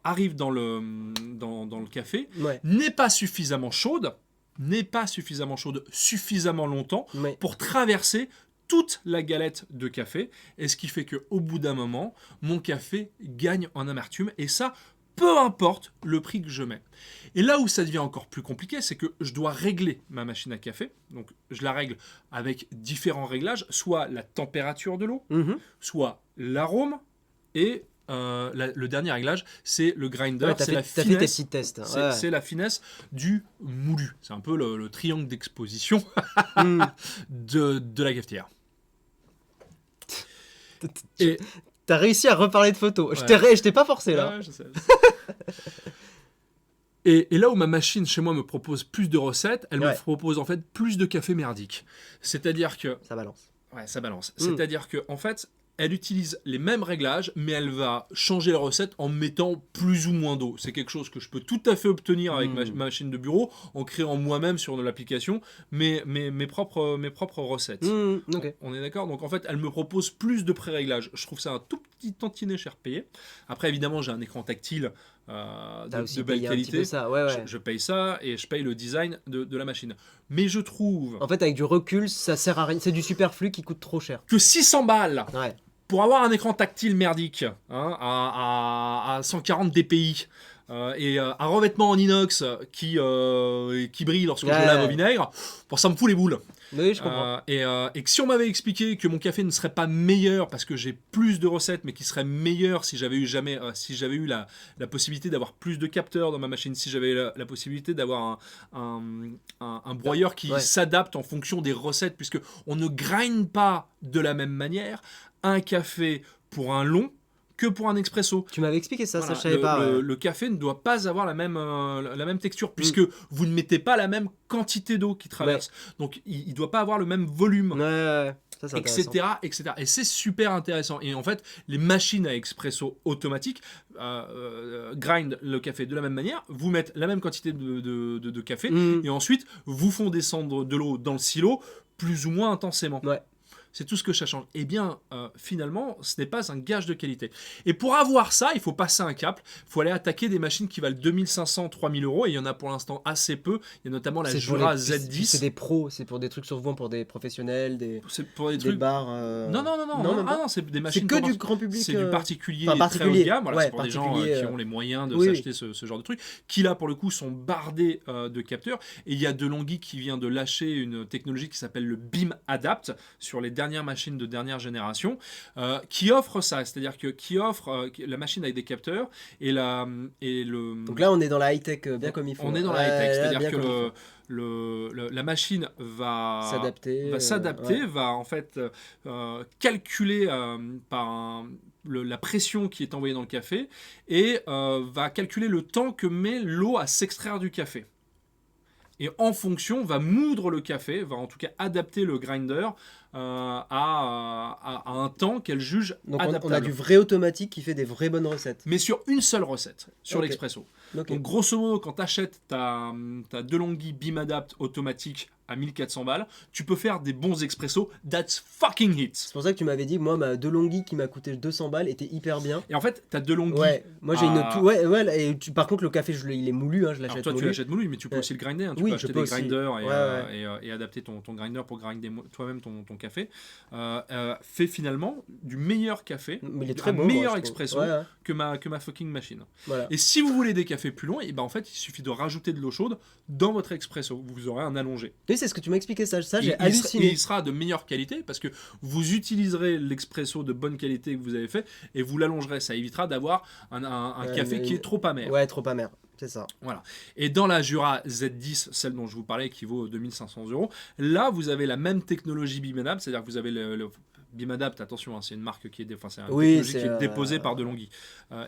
arrive dans le café, Ouais. n'est pas suffisamment chaude suffisamment longtemps Ouais. pour traverser toute la galette de café, et ce qui fait qu'au bout d'un moment, mon café gagne en amertume, et ça, peu importe le prix que je mets. Et là où ça devient encore plus compliqué, c'est que je dois régler ma machine à café. Donc je la règle avec différents réglages, soit la température de l'eau, soit l'arôme, et le dernier réglage, c'est le grinder, Ouais, c'est la t'as fait tes finesse. petits tests. C'est la finesse du moulu. C'est un peu le triangle d'exposition de la cafetière. Et T'as réussi à reparler de photos. Ouais. Je t'ai pas forcé là. Ouais, je sais. Et là où ma machine chez moi me propose plus de recettes, elle me propose en fait plus de café merdique. C'est-à-dire que Ça balance. ouais, ça balance. C'est-à-dire que en fait, elle utilise les mêmes réglages, mais elle va changer la recette en mettant plus ou moins d'eau. C'est quelque chose que je peux tout à fait obtenir avec ma machine de bureau, en créant moi-même sur l'application mes propres recettes. Ok. On est d'accord? Donc en fait, elle me propose plus de pré-réglages. Je trouve ça un tout petit tantinet cher payé. Après, évidemment, j'ai un écran tactile de belle qualité. Ça. Ouais. Je paye ça et je paye le design de la machine. Mais je trouve En fait, avec du recul, ça sert à rien. C'est du superflu qui coûte trop cher. que 600 balles Ouais. pour avoir un écran tactile merdique à 140 dpi et un revêtement en inox qui brille lorsque je lave au vinaigre, pour ça me fout les boules. Oui, je comprends. Et que si on m'avait expliqué que mon café ne serait pas meilleur parce que j'ai plus de recettes, mais qui serait meilleur si j'avais eu la possibilité d'avoir plus de capteurs dans ma machine, si j'avais eu la possibilité d'avoir un broyeur qui s'adapte en fonction des recettes, puisque on ne grind pas de la même manière un café pour un long que pour un expresso. Tu m'avais expliqué ça, Voilà, ça je savais pas. le café ne doit pas avoir la même texture, puisque vous ne mettez pas la même quantité d'eau qui traverse. Donc il ne doit pas avoir le même volume. Ouais. Ça, c'est intéressant. etc. Et c'est super intéressant. Et en fait, les machines à expresso automatiques grind le café de la même manière, vous mettent la même quantité de café, et ensuite vous font descendre de l'eau dans le silo plus ou moins intensément. Ouais. C'est tout ce que ça change. Eh bien, finalement, ce n'est pas un gage de qualité. Et pour avoir ça, il faut passer un cap. Il faut aller attaquer des machines qui valent 2500, 3000 €. Et il y en a pour l'instant assez peu. Il y a notamment la Jura Z10. C'est des pros, c'est pour des trucs souvent pour des professionnels, c'est pour des des trucs... bars. Non, c'est des machines... C'est que du grand public. C'est du particulier, enfin, très haut de gamme. Voilà, ouais, c'est pour des gens qui ont les moyens de s'acheter ce genre de trucs. Qui là, pour le coup, sont bardés de capteurs. Et il y a DeLonghi qui vient de lâcher une technologie qui s'appelle le Beam Adapt sur les dernières machines de dernière génération, qui offre ça, c'est-à-dire qui offre la machine avec des capteurs et le... Donc là, on est dans la high-tech bien comme il faut. On est dans la high-tech, c'est-à-dire que la machine va s'adapter, va en fait calculer la pression qui est envoyée dans le café et va calculer le temps que met l'eau à s'extraire du café. Et en fonction, va moudre le café, va en tout cas adapter le grinder à un temps qu'elle juge donc adaptable. on a du vrai automatique qui fait des vraies bonnes recettes. Mais sur une seule recette, sur l'expresso. Ok. Donc grosso modo, quand tu achètes ta DeLonghi Beam-Adapt automatique à 1400 balles, tu peux faire des bons expressos. That's fucking it. C'est pour ça que tu m'avais dit, moi, ma DeLonghi qui m'a coûté 200 balles était hyper bien. Et en fait, ta DeLonghi... Ouais, moi j'ai une tout. Ouais, et par contre, le café, il est moulu, hein, je Alors l'achète toi, moulu. tu l'achètes moulu, mais tu peux Ouais. aussi le grinder. Hein. Tu Oui, peux je acheter peux des aussi. grinders Ouais. et adapter ton grinder pour grinder toi-même ton café. Fait finalement du meilleur café, Mais il est très un bon. meilleur moi, je trouve. expresso Ouais. que ma fucking machine. Voilà. Et si vous voulez des cafés plus longs, et ben en fait, il suffit de rajouter de l'eau chaude dans votre expresso. Vous aurez un allongé. Oui, c'est ce que tu m'as expliqué, ça j'ai Et halluciné. il sera de meilleure qualité parce que vous utiliserez l'expresso de bonne qualité que vous avez fait et vous l'allongerez. Ça évitera d'avoir un café qui est trop amer. Ouais, trop amer, c'est ça. Voilà. Et dans la Jura Z10, celle dont je vous parlais qui vaut 2500 €, là vous avez la même technologie Beam-Adapt, c'est-à-dire que vous avez le Beam-Adapt, attention, hein, c'est une marque qui est, c'est une technologie qui est déposée par DeLonghi.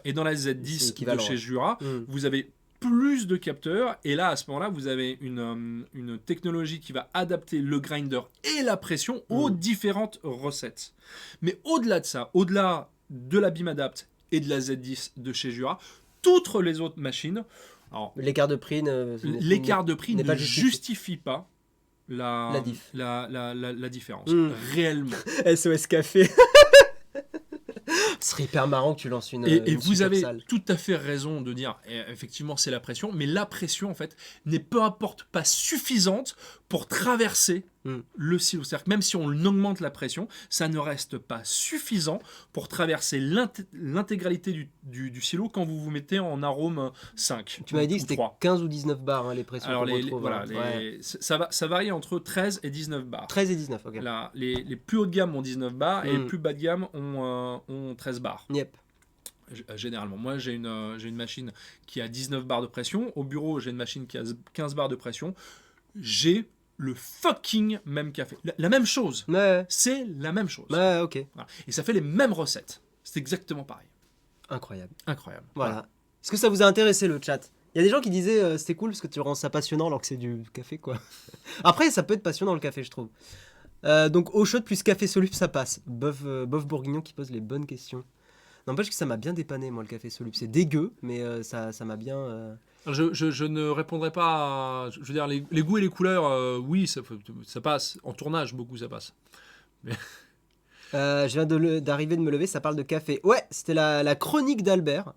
Et dans la Z10 de chez Jura, vous avez plus de capteurs, et là à ce moment-là vous avez une technologie qui va adapter le grinder et la pression aux différentes recettes. Mais au-delà de ça, au-delà de la Beam-Adapt et de la Z10 de chez Jura, toutes les autres machines, alors, l'écart de prix ne pas justifie pas la différence réellement. SOS Café. Ce serait hyper marrant que tu lances une. Et une vous avez succursale. tout à fait raison de dire, effectivement, c'est la pression, mais la pression, en fait, n'est peu importe pas suffisante pour traverser le silo. C'est-à-dire que même si on augmente la pression, ça ne reste pas suffisant pour traverser l'intégralité du silo quand vous vous mettez en arôme 5. Tu m'avais dit que ou c'était 3. 15 ou 19 bars, hein, les pressions. Alors, qu'on retrouve, voilà, ouais. ça varie entre 13 et 19 bars. 13 et 19, ok. Là, les plus haut de gamme ont 19 bars et les plus bas de gamme ont 13 bars. Yep. Généralement. Moi, j'ai une machine qui a 19 bars de pression. Au bureau, j'ai une machine qui a 15 bars de pression. J'ai le fucking même café. La même chose. Ouais. C'est la même chose. Ouais, ok. Voilà. Et ça fait les mêmes recettes. C'est exactement pareil. Incroyable. Incroyable. Voilà. Est-ce que ça vous a intéressé le chat? Il y a des gens qui disaient c'était cool parce que tu rends ça passionnant alors que c'est du café, quoi. Après, ça peut être passionnant le café, je trouve. Donc, eau chaude plus café soluble, ça passe. Bof Bourguignon qui pose les bonnes questions. N'empêche que ça m'a bien dépanné, moi, le café soluble. C'est dégueu, mais ça m'a bien... Je ne répondrai pas à... Je veux dire, les goûts et les couleurs, oui, ça passe. En tournage, beaucoup, ça passe. Mais... je viens d'arriver de me lever, ça parle de café. Ouais, c'était la chronique d'Albert.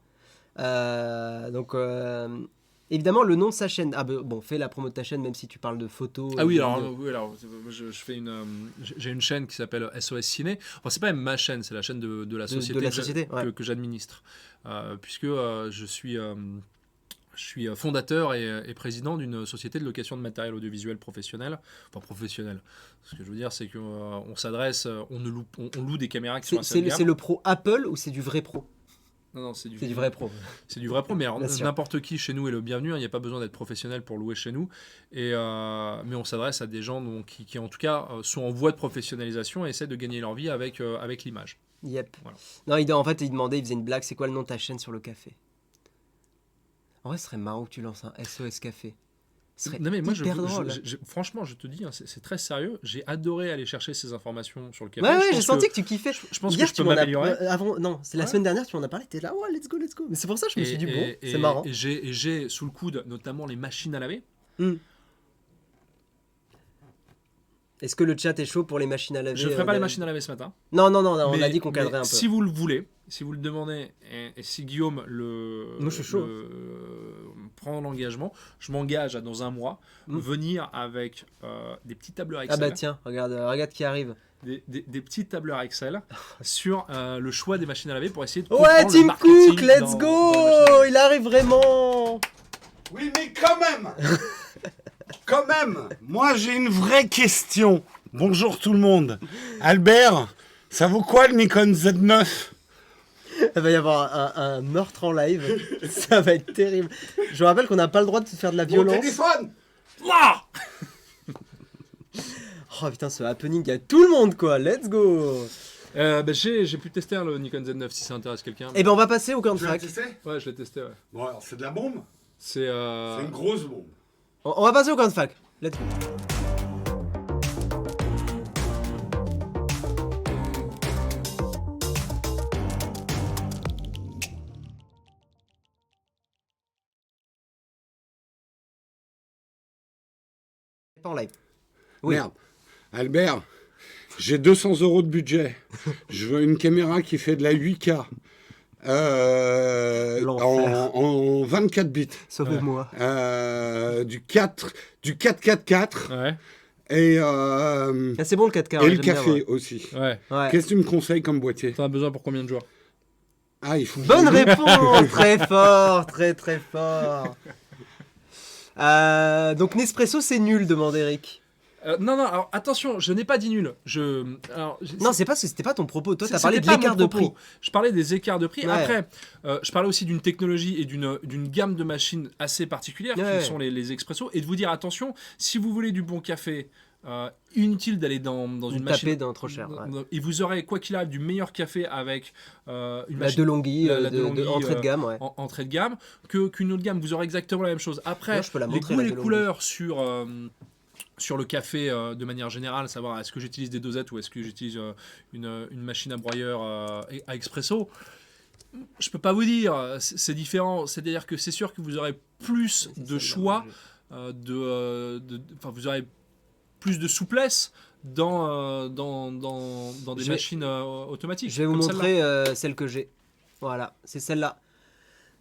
Évidemment, le nom de sa chaîne. Ah bon, fais la promo de ta chaîne, même si tu parles de photos. Ah oui, alors je fais j'ai une chaîne qui s'appelle SOS Ciné. Enfin, c'est pas même ma chaîne, c'est la chaîne de la société, que j'administre. Puisque je suis fondateur et président d'une société de location de matériel audiovisuel professionnel. Enfin, professionnel. Ce que je veux dire, c'est qu'on s'adresse, on loue des caméras qui sont assez haut de gamme. C'est le pro Apple ou c'est du vrai pro? Non, c'est du vrai pro. C'est du vrai pro, mais n'importe qui chez nous est le bienvenu. Il n'y a pas besoin d'être professionnel pour louer chez nous. Mais on s'adresse à des gens qui en tout cas, sont en voie de professionnalisation et essaient de gagner leur vie avec l'image. Yep. Voilà. Non, il faisait une blague. C'est quoi le nom de ta chaîne sur le café? En vrai, ce serait marrant que tu lances un SOS Café. Non mais moi, drôle. franchement, je te dis, hein, c'est très sérieux. J'ai adoré aller chercher ces informations sur le café. Ouais, j'ai senti que tu kiffais. Je pense que je peux m'améliorer. Non, c'est la semaine dernière, tu m'en as parlé. T'es là, let's go. Mais c'est pour ça que je me suis dit, bon, c'est marrant. Et j'ai sous le coude notamment les machines à laver. Est-ce que le chat est chaud pour les machines à laver? Je ne ferai pas les machines à laver ce matin. Non, on a dit qu'on cadrait un peu. Si vous le voulez, si vous le demandez, et si Guillaume Moi, je suis chaud. prend l'engagement, je m'engage à dans un mois venir avec des petits tableurs Excel. Ah bah tiens, regarde qui arrive. Des petits tableurs Excel sur le choix des machines à laver pour essayer de comprendre le marketing. Cook, let's go, il arrive vraiment. Oui, mais quand même. Quand même, moi j'ai une vraie question. Bonjour tout le monde. Albert, ça vaut quoi le Nikon Z9? Il va y avoir un meurtre en live. Ça va être terrible. Je vous rappelle qu'on n'a pas le droit de faire de la violence. Mon téléphone. Là. Oh putain, ce happening, il y a tout le monde quoi. Let's go. J'ai pu tester le Nikon Z9 si ça intéresse quelqu'un. Eh ben on va passer au camp de Tu l'as fac. testé? Ouais, je l'ai testé. Ouais. Bon alors c'est de la bombe. C'est une grosse bombe. On va passer au camp de fac. Let's go. Pas en live. Oui. Merde. Albert, j'ai 200 € de budget. Je veux une caméra qui fait de la 8K. L'enfer. En 24 bits. Sauvez-moi. Du 444 Ouais. et, Ah, c'est bon le 4K. et hein, le j'aime bien, café aussi. Ouais. ouais. Qu'est-ce que tu me conseilles comme boîtier? T'en as besoin pour combien de joueurs? Ah, il faut. Bonne réponse. Très fort, très très fort. Donc Nespresso c'est nul, demande Eric. Non, alors attention, je n'ai pas dit nul. Non, c'est pas c'était pas ton propos. Toi, t'as C'était parlé de pas l'écart mon de propos. prix. Je parlais des écarts de prix. Ouais. Après, je parlais aussi d'une technologie et d'une gamme de machines assez particulière Ouais. qui sont les expressos. Et de vous dire, attention, si vous voulez du bon café, inutile d'aller dans une Taper machine. dans trop cher. Ouais. Et vous aurez, quoi qu'il arrive, du meilleur café avec une La machine DeLonghi, la de DeLonghi, entrée de gamme, ouais. entrée de gamme qu'une autre gamme. Vous aurez exactement la même chose. Après, Moi, je peux la les montrer, goûts la et les DeLonghi. couleurs sur le café de manière générale, savoir est-ce que j'utilise des dosettes ou est-ce que j'utilise une machine à broyeur à expresso, je peux pas vous dire, c'est différent. C'est-à-dire que c'est sûr que vous aurez plus de choix, vous aurez plus de souplesse dans des machines automatiques. Je vais vous comme montrer celle que j'ai. Voilà, c'est celle-là.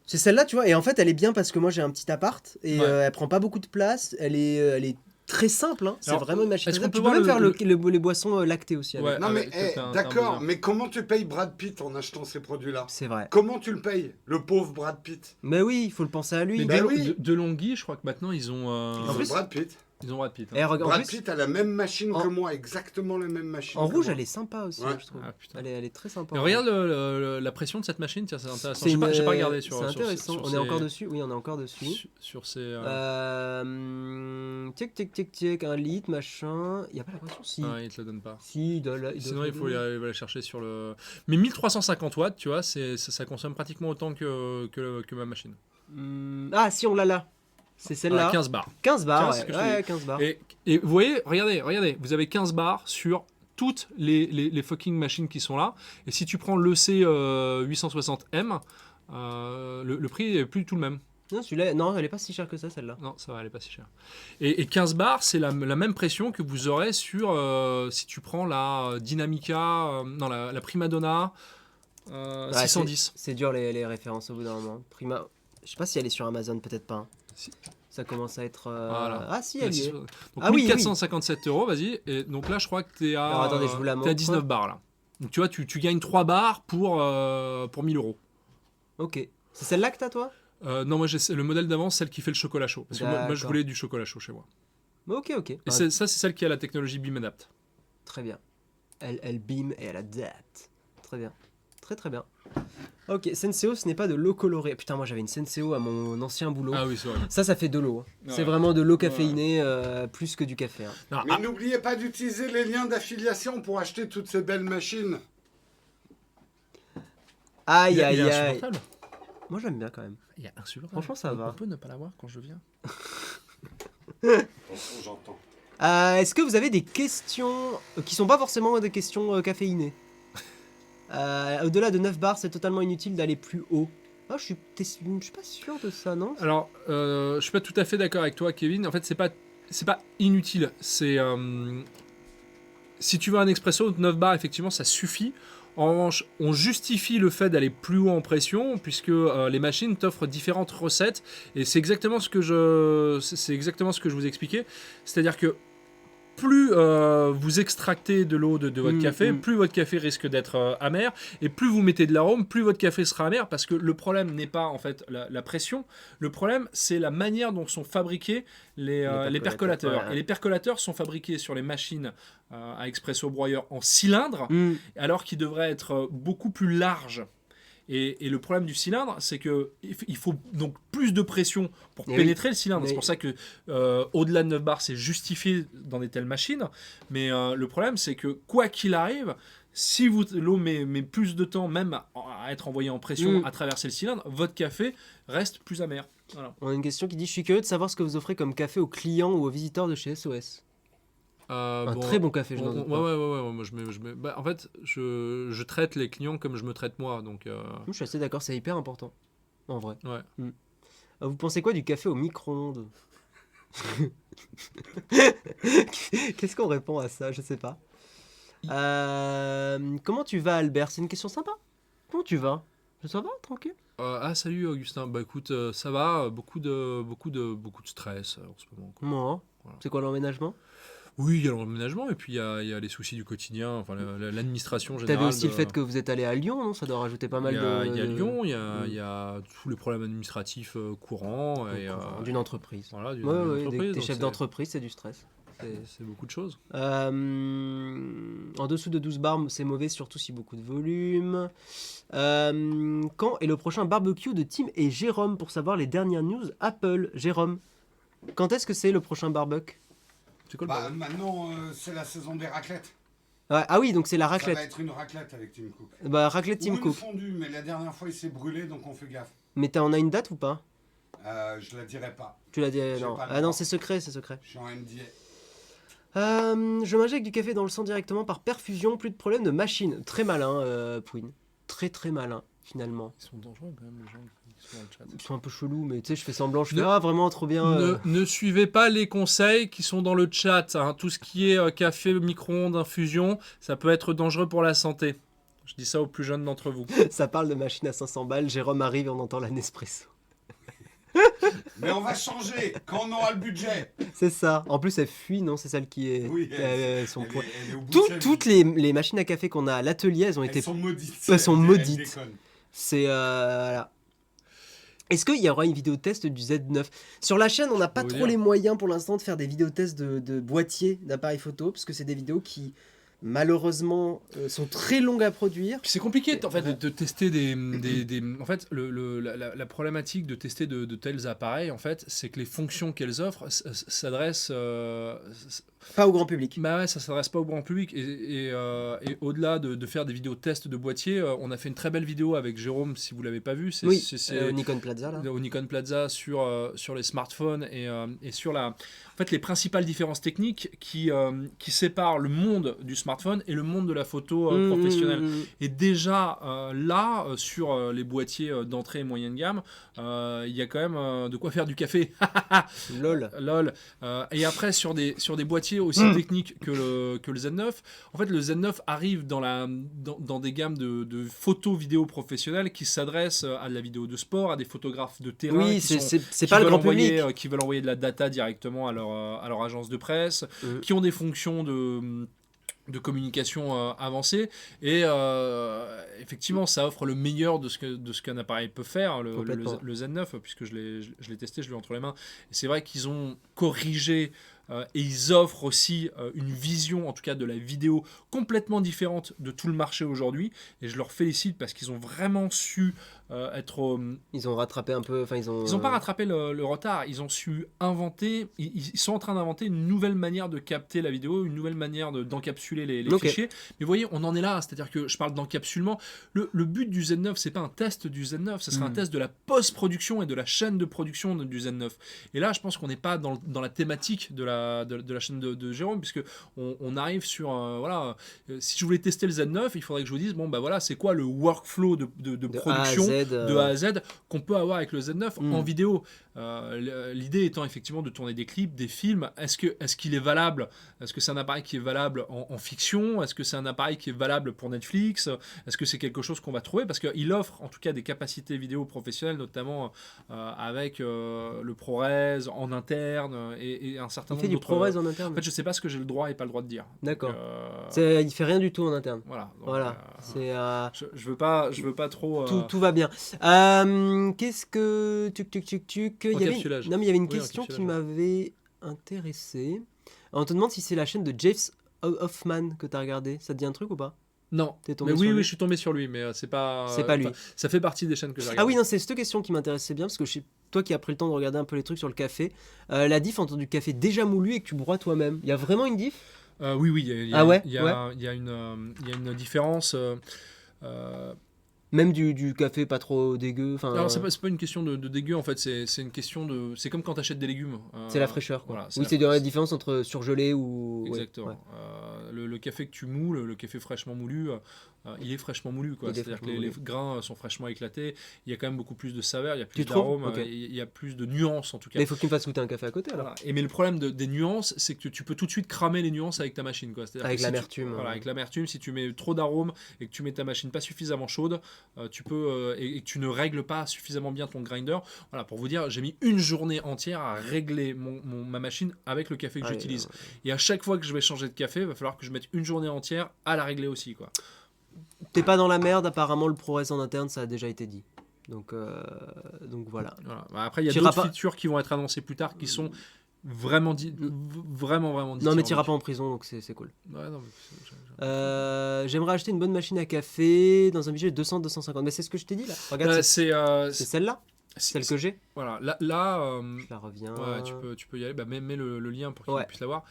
C'est celle-là, tu vois. Et en fait, elle est bien parce que moi j'ai un petit appart et Ouais. elle prend pas beaucoup de place. Elle est très simple. Hein. C'est Alors, vraiment une machine. est-ce très qu'on simple. peut Tu peux voir même faire les boissons lactées aussi. Avec. Ouais. Non, mais T'as un d'accord, besoin. mais comment tu payes Brad Pitt en achetant ces produits-là? C'est vrai. Comment tu le payes, le pauvre Brad Pitt? Mais oui, il faut le penser à lui. Mais Ben de, oui. DeLonghi, je crois que maintenant ils ont. En plus, Brad Pitt. Ils ont Brad Pitt. Et Hein. regarde, en Brad plus, Pitt a la même machine en- que moi, exactement la même machine. en que rouge, moi. elle est sympa aussi, Ouais. je trouve. Ah, putain. Elle est très sympa. Et regarde la pression de cette machine, tiens, c'est intéressant. C'est J'ai pas une- regardé sur. C'est sur- intéressant. sur On est ces- encore dessus. Oui, on est encore dessus. Sur ces. Tic, 1 litre, machin. Il n'y a pas la pression? Si. Ah, ils te le donnent pas. Si, il doit Sinon, te il faut le donner. aller chercher sur le. Mais 1350 watts, tu vois, ça consomme pratiquement autant que ma machine. Ah, si, on l'a là. C'est celle-là. Voilà, 15 bars. 15 bars, 15, ouais. que je Ouais, dis. 15 bars. Et vous voyez, regardez, vous avez 15 bars sur toutes les fucking machines qui sont là. Et si tu prends l'EC 860M, le prix est plus du tout le même. Non, celui-là, non, elle est pas si chère que ça, celle-là. Non, ça va, elle est pas si chère. Et 15 bars, c'est la même pression que vous aurez sur si tu prends la Dynamica, non, la Primadonna Ouais, 610. C'est dur les références au bout d'un moment. Prima. Je sais pas si elle est sur Amazon, peut-être pas. Hein. Si. Ça commence à être. Voilà. Ah, si, La elle y 6- est. Donc Ah oui, 1457 euros, vas-y. Et donc là, je crois que t'es à, Alors, attendez, je vous la t'es à montre. 19 bars là. Donc tu vois, tu gagnes 3 bars pour 1000 euros. Ok. C'est celle-là que t'as, toi? Non, moi j'ai le modèle d'avant, celle qui fait le chocolat chaud. Parce que moi je D'accord. voulais du chocolat chaud chez moi. Ok, ok. Et Ah, ça, c'est celle qui a la technologie Beam Adapt. Très bien. Elle beam et elle adapte. Très bien. Très très bien. Ok, Senseo, ce n'est pas de l'eau colorée. Putain, moi j'avais une Senseo à mon ancien boulot. Ah oui, c'est vrai. Ça fait de l'eau. Hein. Ouais. C'est vraiment de l'eau caféinée plus que du café. Hein. Non, Mais n'oubliez pas d'utiliser les liens d'affiliation pour acheter toutes ces belles machines. Aïe, il est aïe, aïe. insupportable. Moi j'aime bien quand même. Il est insupportable. Franchement, ça va. On peut ne pas l'avoir quand je viens. J'entends. Est-ce que vous avez des questions qui sont pas forcément des questions caféinées Au-delà de 9 bars, c'est totalement inutile d'aller plus haut. Ah, je suis pas sûr de ça, non? Alors, je suis pas tout à fait d'accord avec toi, Kevin. En fait, c'est pas inutile. C'est si tu veux un expresso, 9 bars, effectivement, ça suffit. En revanche, on justifie le fait d'aller plus haut en pression puisque les machines t'offrent différentes recettes et c'est exactement ce que je vous expliquais. C'est-à-dire que plus vous extractez de l'eau de votre café, plus votre café risque d'être amer, et plus vous mettez de l'arôme, plus votre café sera amer, parce que le problème n'est pas en fait la pression, le problème c'est la manière dont sont fabriqués les percolateurs. Ouais. Et les percolateurs sont fabriqués sur les machines à expresso broyeur en cylindre, alors qu'ils devraient être beaucoup plus larges. Et le problème du cylindre, c'est qu'il faut donc plus de pression pour Et pénétrer le cylindre. Mais- C'est pour ça que au-delà de 9 bars, c'est justifié dans des telles machines. Mais le problème, c'est que quoi qu'il arrive, si l'eau met plus de temps même à être envoyée en pression, à traverser le cylindre, votre café reste plus amer. Voilà. On a une question qui dit: je suis curieux de savoir ce que vous offrez comme café aux clients ou aux visiteurs de chez SOS. Un très bon café, je n'en doute pas. Ouais. Moi, bah, en fait, je traite les clients comme je me traite moi. Donc, Je suis assez d'accord, c'est hyper important. En vrai. ouais. Vous pensez quoi du café au micro-ondes? Qu'est-ce qu'on répond à ça? Je sais pas. Comment tu vas, Albert? C'est une question sympa. Comment tu vas? Ça va, tranquille? Salut Augustin, bah écoute, ça va, beaucoup de stress en ce moment, quoi. Moi. Voilà. C'est quoi l'emménagement? Oui, il y a l'emménagement et puis il y a les soucis du quotidien, enfin l'administration générale. T'avais aussi le fait que vous êtes allé à Lyon, non? Ça doit rajouter pas mal de... Il y a Lyon, il y a tous les problèmes administratifs courants. D'une entreprise. Voilà, d'une Ouais, entreprise. t'es Donc chef d'entreprise, c'est du stress. c'est beaucoup de choses. En dessous de 12 bars, c'est mauvais, surtout si beaucoup de volume. Quand est le prochain barbecue de Tim et Jérôme pour savoir les dernières news Apple? Jérôme, quand est-ce que c'est le prochain barbecue? C'est quoi le Bah, bordel maintenant, c'est la saison des raclettes. Ouais, ah oui, donc c'est la Ça va raclette. être une raclette avec Tim Cook. Bah, raclette Ou Tim une Cook. fondue, mais la dernière fois, il s'est brûlé, donc on fait gaffe. Mais t'en as une date ou pas? Je la dirai pas. Tu l'as dit, J'ai non. pas le Ah non, droit. c'est secret, c'est secret. Je suis en NDA. Je m'injecte du café dans le sang directement par perfusion, plus de problème de machine. Très malin, Pouine. Très très malin, finalement. Ils sont dangereux quand même, les gens qui sont dans le chat. Ils sont un peu chelous, mais tu sais, je fais semblant, je fais Ne- ah vraiment trop bien. Ne suivez pas les conseils qui sont dans le chat, hein. Tout ce qui est café, micro-ondes, infusion, ça peut être dangereux pour la santé. Je dis ça aux plus jeunes d'entre vous. Ça parle de machine à 500 balles. Jérôme arrive et on entend la Nespresso. Mais on va changer quand on aura le budget. C'est ça. En plus, elle fuit, non? C'est celle qui est. Oui, son elle point. est au bout de sa vie. Toutes les machines à café qu'on a à l'atelier, elles ont été. Elles sont maudites. Elles sont Elles maudites. déconnent. C'est. Voilà. Est-ce qu'il y aura une vidéo test du Z9? Sur la chaîne, on n'a pas Faut trop dire. les moyens pour l'instant de faire des vidéos tests de boîtiers d'appareils photo, parce que c'est des vidéos qui, malheureusement, sont très longues à produire. Puis c'est compliqué en fait de tester en fait la problématique de tester de tels appareils en fait c'est que les fonctions qu'elles offrent s'adressent Pas au grand public. bah ouais, ça s'adresse pas au grand public et au-delà de faire des vidéos tests de boîtiers, on a fait une très belle vidéo avec Jérôme si vous l'avez pas vu, c'est Oui, au Nikon Plaza, là. au Nikon Plaza sur les smartphones et sur en fait les principales différences techniques qui séparent le monde du smartphone et le monde de la photo professionnelle. Et déjà là, sur les boîtiers d'entrée et moyenne gamme, il y a quand même de quoi faire du café. Lol. Lol. Et après, sur des boîtiers aussi techniques que le Z9, en fait, le Z9 arrive dans des gammes de photos vidéo professionnelles qui s'adressent à de la vidéo de sport, à des photographes de terrain. Oui, qui c'est pas le grand public. qui veulent envoyer de la data directement à leur agence de presse, qui ont des fonctions de communication avancée et effectivement ça offre le meilleur de ce qu'un appareil peut faire, le Z9, puisque je l'ai testé, je l'ai entre les mains, et c'est vrai qu'ils ont corrigé et ils offrent aussi une vision, en tout cas de la vidéo, complètement différente de tout le marché aujourd'hui, et je leur félicite parce qu'ils ont vraiment su être... Ils ont rattrapé un peu, enfin ils ont pas rattrapé le retard, ils ont su inventer, ils sont en train d'inventer une nouvelle manière de capter la vidéo, une nouvelle manière d'encapsuler les fichiers. Mais vous voyez, on en est là, c'est-à-dire que je parle d'encapsulement. Le but du Z9, c'est pas un test du Z9, ce sera un test de la post-production et de la chaîne de production du Z9. Et là, je pense qu'on n'est pas dans la thématique de la chaîne de Jérôme, puisque on arrive sur si je voulais tester le Z9, il faudrait que je vous dise bon bah voilà, c'est quoi le workflow de production de A à Z qu'on peut avoir avec le Z9 en vidéo. L'idée étant effectivement de tourner des clips, des films. Est-ce qu'il est valable? Est-ce que c'est un appareil qui est valable en fiction? Est-ce que c'est un appareil qui est valable pour Netflix? Est-ce que c'est quelque chose qu'on va trouver? Parce qu'il offre en tout cas des capacités vidéo professionnelles, notamment avec le ProRes en interne et un certain nombre d'autres. Il fait du ProRes en interne. En fait, je sais pas ce que j'ai le droit et pas le droit de dire. D'accord. Il fait rien du tout en interne. Voilà. Donc, voilà. C'est. Je veux pas trop. Tout va bien. Qu'est-ce que il y avait une question qui m'avait intéressé. On te demande si c'est la chaîne de Jeff Hoffman que tu as regardé. Ça te dit un truc ou pas? Non. T'es tombé mais sur oui, lui je suis tombé sur lui, mais c'est pas lui. Ça fait partie des chaînes que j'ai regardées. Ah oui, non, c'est cette question qui m'intéressait bien parce que toi qui as pris le temps de regarder un peu les trucs sur le café, la diff entre du café déjà moulu et que tu broies toi-même. Il y a vraiment une diff? Oui, il y a une différence. Même du café pas trop dégueu. Alors c'est pas une question de dégueu en fait, c'est une question de, c'est comme quand t'achètes des légumes. C'est la fraîcheur. Quoi. Voilà, oui, c'est la différence entre surgelé ou. Exactement. Ouais. Le café que tu moules, le café fraîchement moulu, il est fraîchement moulu, quoi. Il est C'est-à-dire que fraîchement les moulu. grains sont fraîchement éclatés. Il y a quand même beaucoup plus de saveur, il y a plus Tu trouves? d'arômes, Ok. il y a plus de nuances en tout cas. Mais il faut que tu me fasses goûter un café à côté alors. Voilà. Mais le problème des nuances, c'est que tu peux tout de suite cramer les nuances avec ta machine, quoi. C'est-à-dire Avec que si tu- l'amertume. Voilà, avec l'amertume, si tu mets trop d'arômes et que tu mets ta machine pas suffisamment chaude, tu peux et que tu ne règles pas suffisamment bien ton grinder. Voilà, pour vous dire, j'ai mis une journée entière à régler ma machine avec le café que Ah, j'utilise. ouais. Et à chaque fois que je vais changer de café, il va falloir que je mette une journée entière à la régler aussi, quoi. T'es pas dans la merde, apparemment le ProRes en interne ça a déjà été dit. Donc voilà. Voilà. Bah, après, il y a T'iras d'autres pas- features qui vont être annoncées plus tard qui sont vraiment vraiment Non mais différentes. t'iras pas en prison donc c'est cool. Ouais, non, mais J'aimerais acheter une bonne machine à café dans un budget de 200-250. Mais c'est ce que je t'ai dit là. Regarde, c'est celle-là, celle que j'ai. voilà, là, Je la reviens. ouais, tu peux y aller. Bah, mets le lien pour qu'ils Ouais. puissent l'avoir.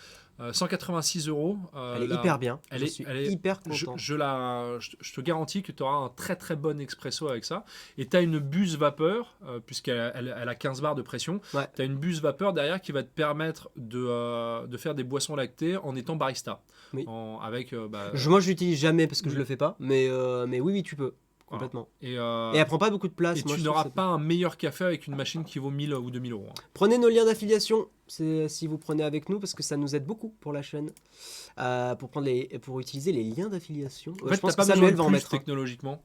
186 €. Elle est hyper bien. elle je est- suis elle est- hyper Je, content. je te garantis que tu auras un très très bon expresso avec ça. Et tu as une buse vapeur, puisqu'elle a 15 bars de pression. Ouais. Tu as une buse vapeur derrière qui va te permettre de faire des boissons lactées en étant barista. Oui. Avec, Moi je l'utilise jamais parce que je Oui. le fais pas. Mais oui, tu peux. Complètement. et, Et elle prend pas beaucoup de place. et moi, tu je trouve n'auras que c'est- pas un meilleur café avec une machine qui vaut 1000 ou 2000 €. Hein. Prenez nos liens d'affiliation si vous prenez avec nous parce que ça nous aide beaucoup pour la chaîne. Pour utiliser les liens d'affiliation. En fait, je pense t'as pas que Samuel besoin va de en plus mettre un. technologiquement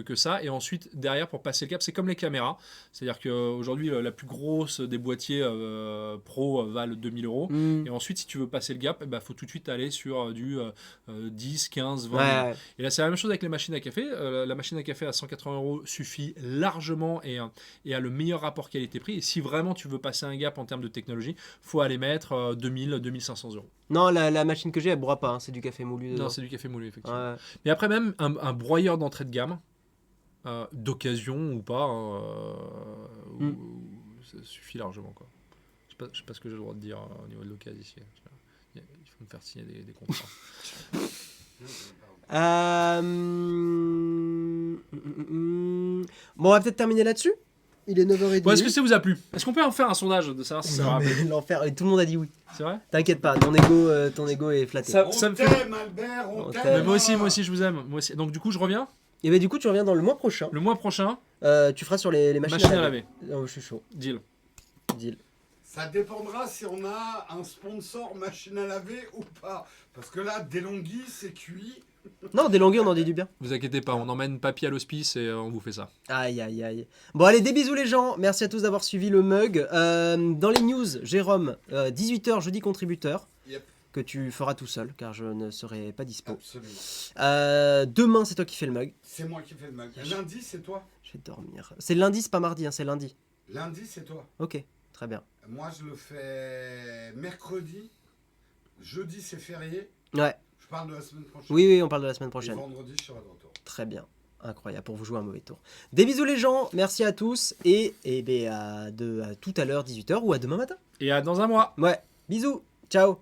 que ça. Et ensuite, derrière, pour passer le cap, c'est comme les caméras. C'est-à-dire qu'aujourd'hui, la plus grosse des boîtiers pro valent 2000 €. Hmm. Et ensuite, si tu veux passer le gap, il faut tout de suite aller sur du 10, 15, 20 Ouais, 000. ouais. Et là, c'est la même chose avec les machines à café. La machine à café à 180 € suffit largement et a le meilleur rapport qualité-prix. Et si vraiment tu veux passer un gap en termes de technologie, faut aller mettre 2000, 2500 €. Non, la machine que j'ai, elle broie pas. Hein, c'est du café moulu dedans. Non, c'est du café moulu, effectivement. Ouais. Mais après, même un broyeur d'entrée de gamme, d'occasion ou pas, ça suffit largement, quoi. Je sais pas ce que j'ai le droit de dire au niveau de l'occasion ici. Il faut me faire signer des contrats. Bon, on va peut-être terminer là-dessus. Il est 9h30. Bon, est-ce que ça vous a plu? Est-ce qu'on peut en faire un sondage de savoir si ça Non, va mais l'enfer. Et tout le monde a dit oui. C'est vrai? T'inquiète pas, ton ego est flatté. Ça On me fait- t'aime, Albert, on On t'aime. t'aime. Mais moi aussi, je vous aime. Moi aussi. Donc, du coup, je reviens. Et bah, du coup, tu reviens dans le mois prochain. Le mois prochain, Tu feras sur les machines machine à laver. Oh, je suis chaud. Deal. Deal. Ça dépendra si on a un sponsor machine à laver ou pas. Parce que là, Delonghi, c'est cuit. Non, des langues, on en dit du bien. Vous inquiétez pas, on emmène papy à l'hospice et on vous fait ça. Aïe, aïe, aïe. Bon, allez, des bisous les gens. Merci à tous d'avoir suivi le mug. Dans les news, Jérôme, 18h, jeudi contributeur. Yep. Que tu feras tout seul, car je ne serai pas dispo. Absolument. Demain, c'est toi qui fais le mug. C'est moi qui fais le mug. Lundi, c'est toi. Je vais dormir. C'est lundi, c'est pas mardi, hein, c'est lundi. Lundi, c'est toi. Ok, très bien. Moi, je le fais mercredi. Jeudi, c'est férié. Ouais, Je parle de la semaine prochaine. oui, on parle de la semaine Et prochaine. vendredi, je serai de retour. Très bien. Incroyable, pour vous jouer un mauvais tour. Des bisous les gens, merci à tous, et à tout à l'heure, 18h, ou à demain matin. Et à dans un mois. Ouais, bisous, ciao.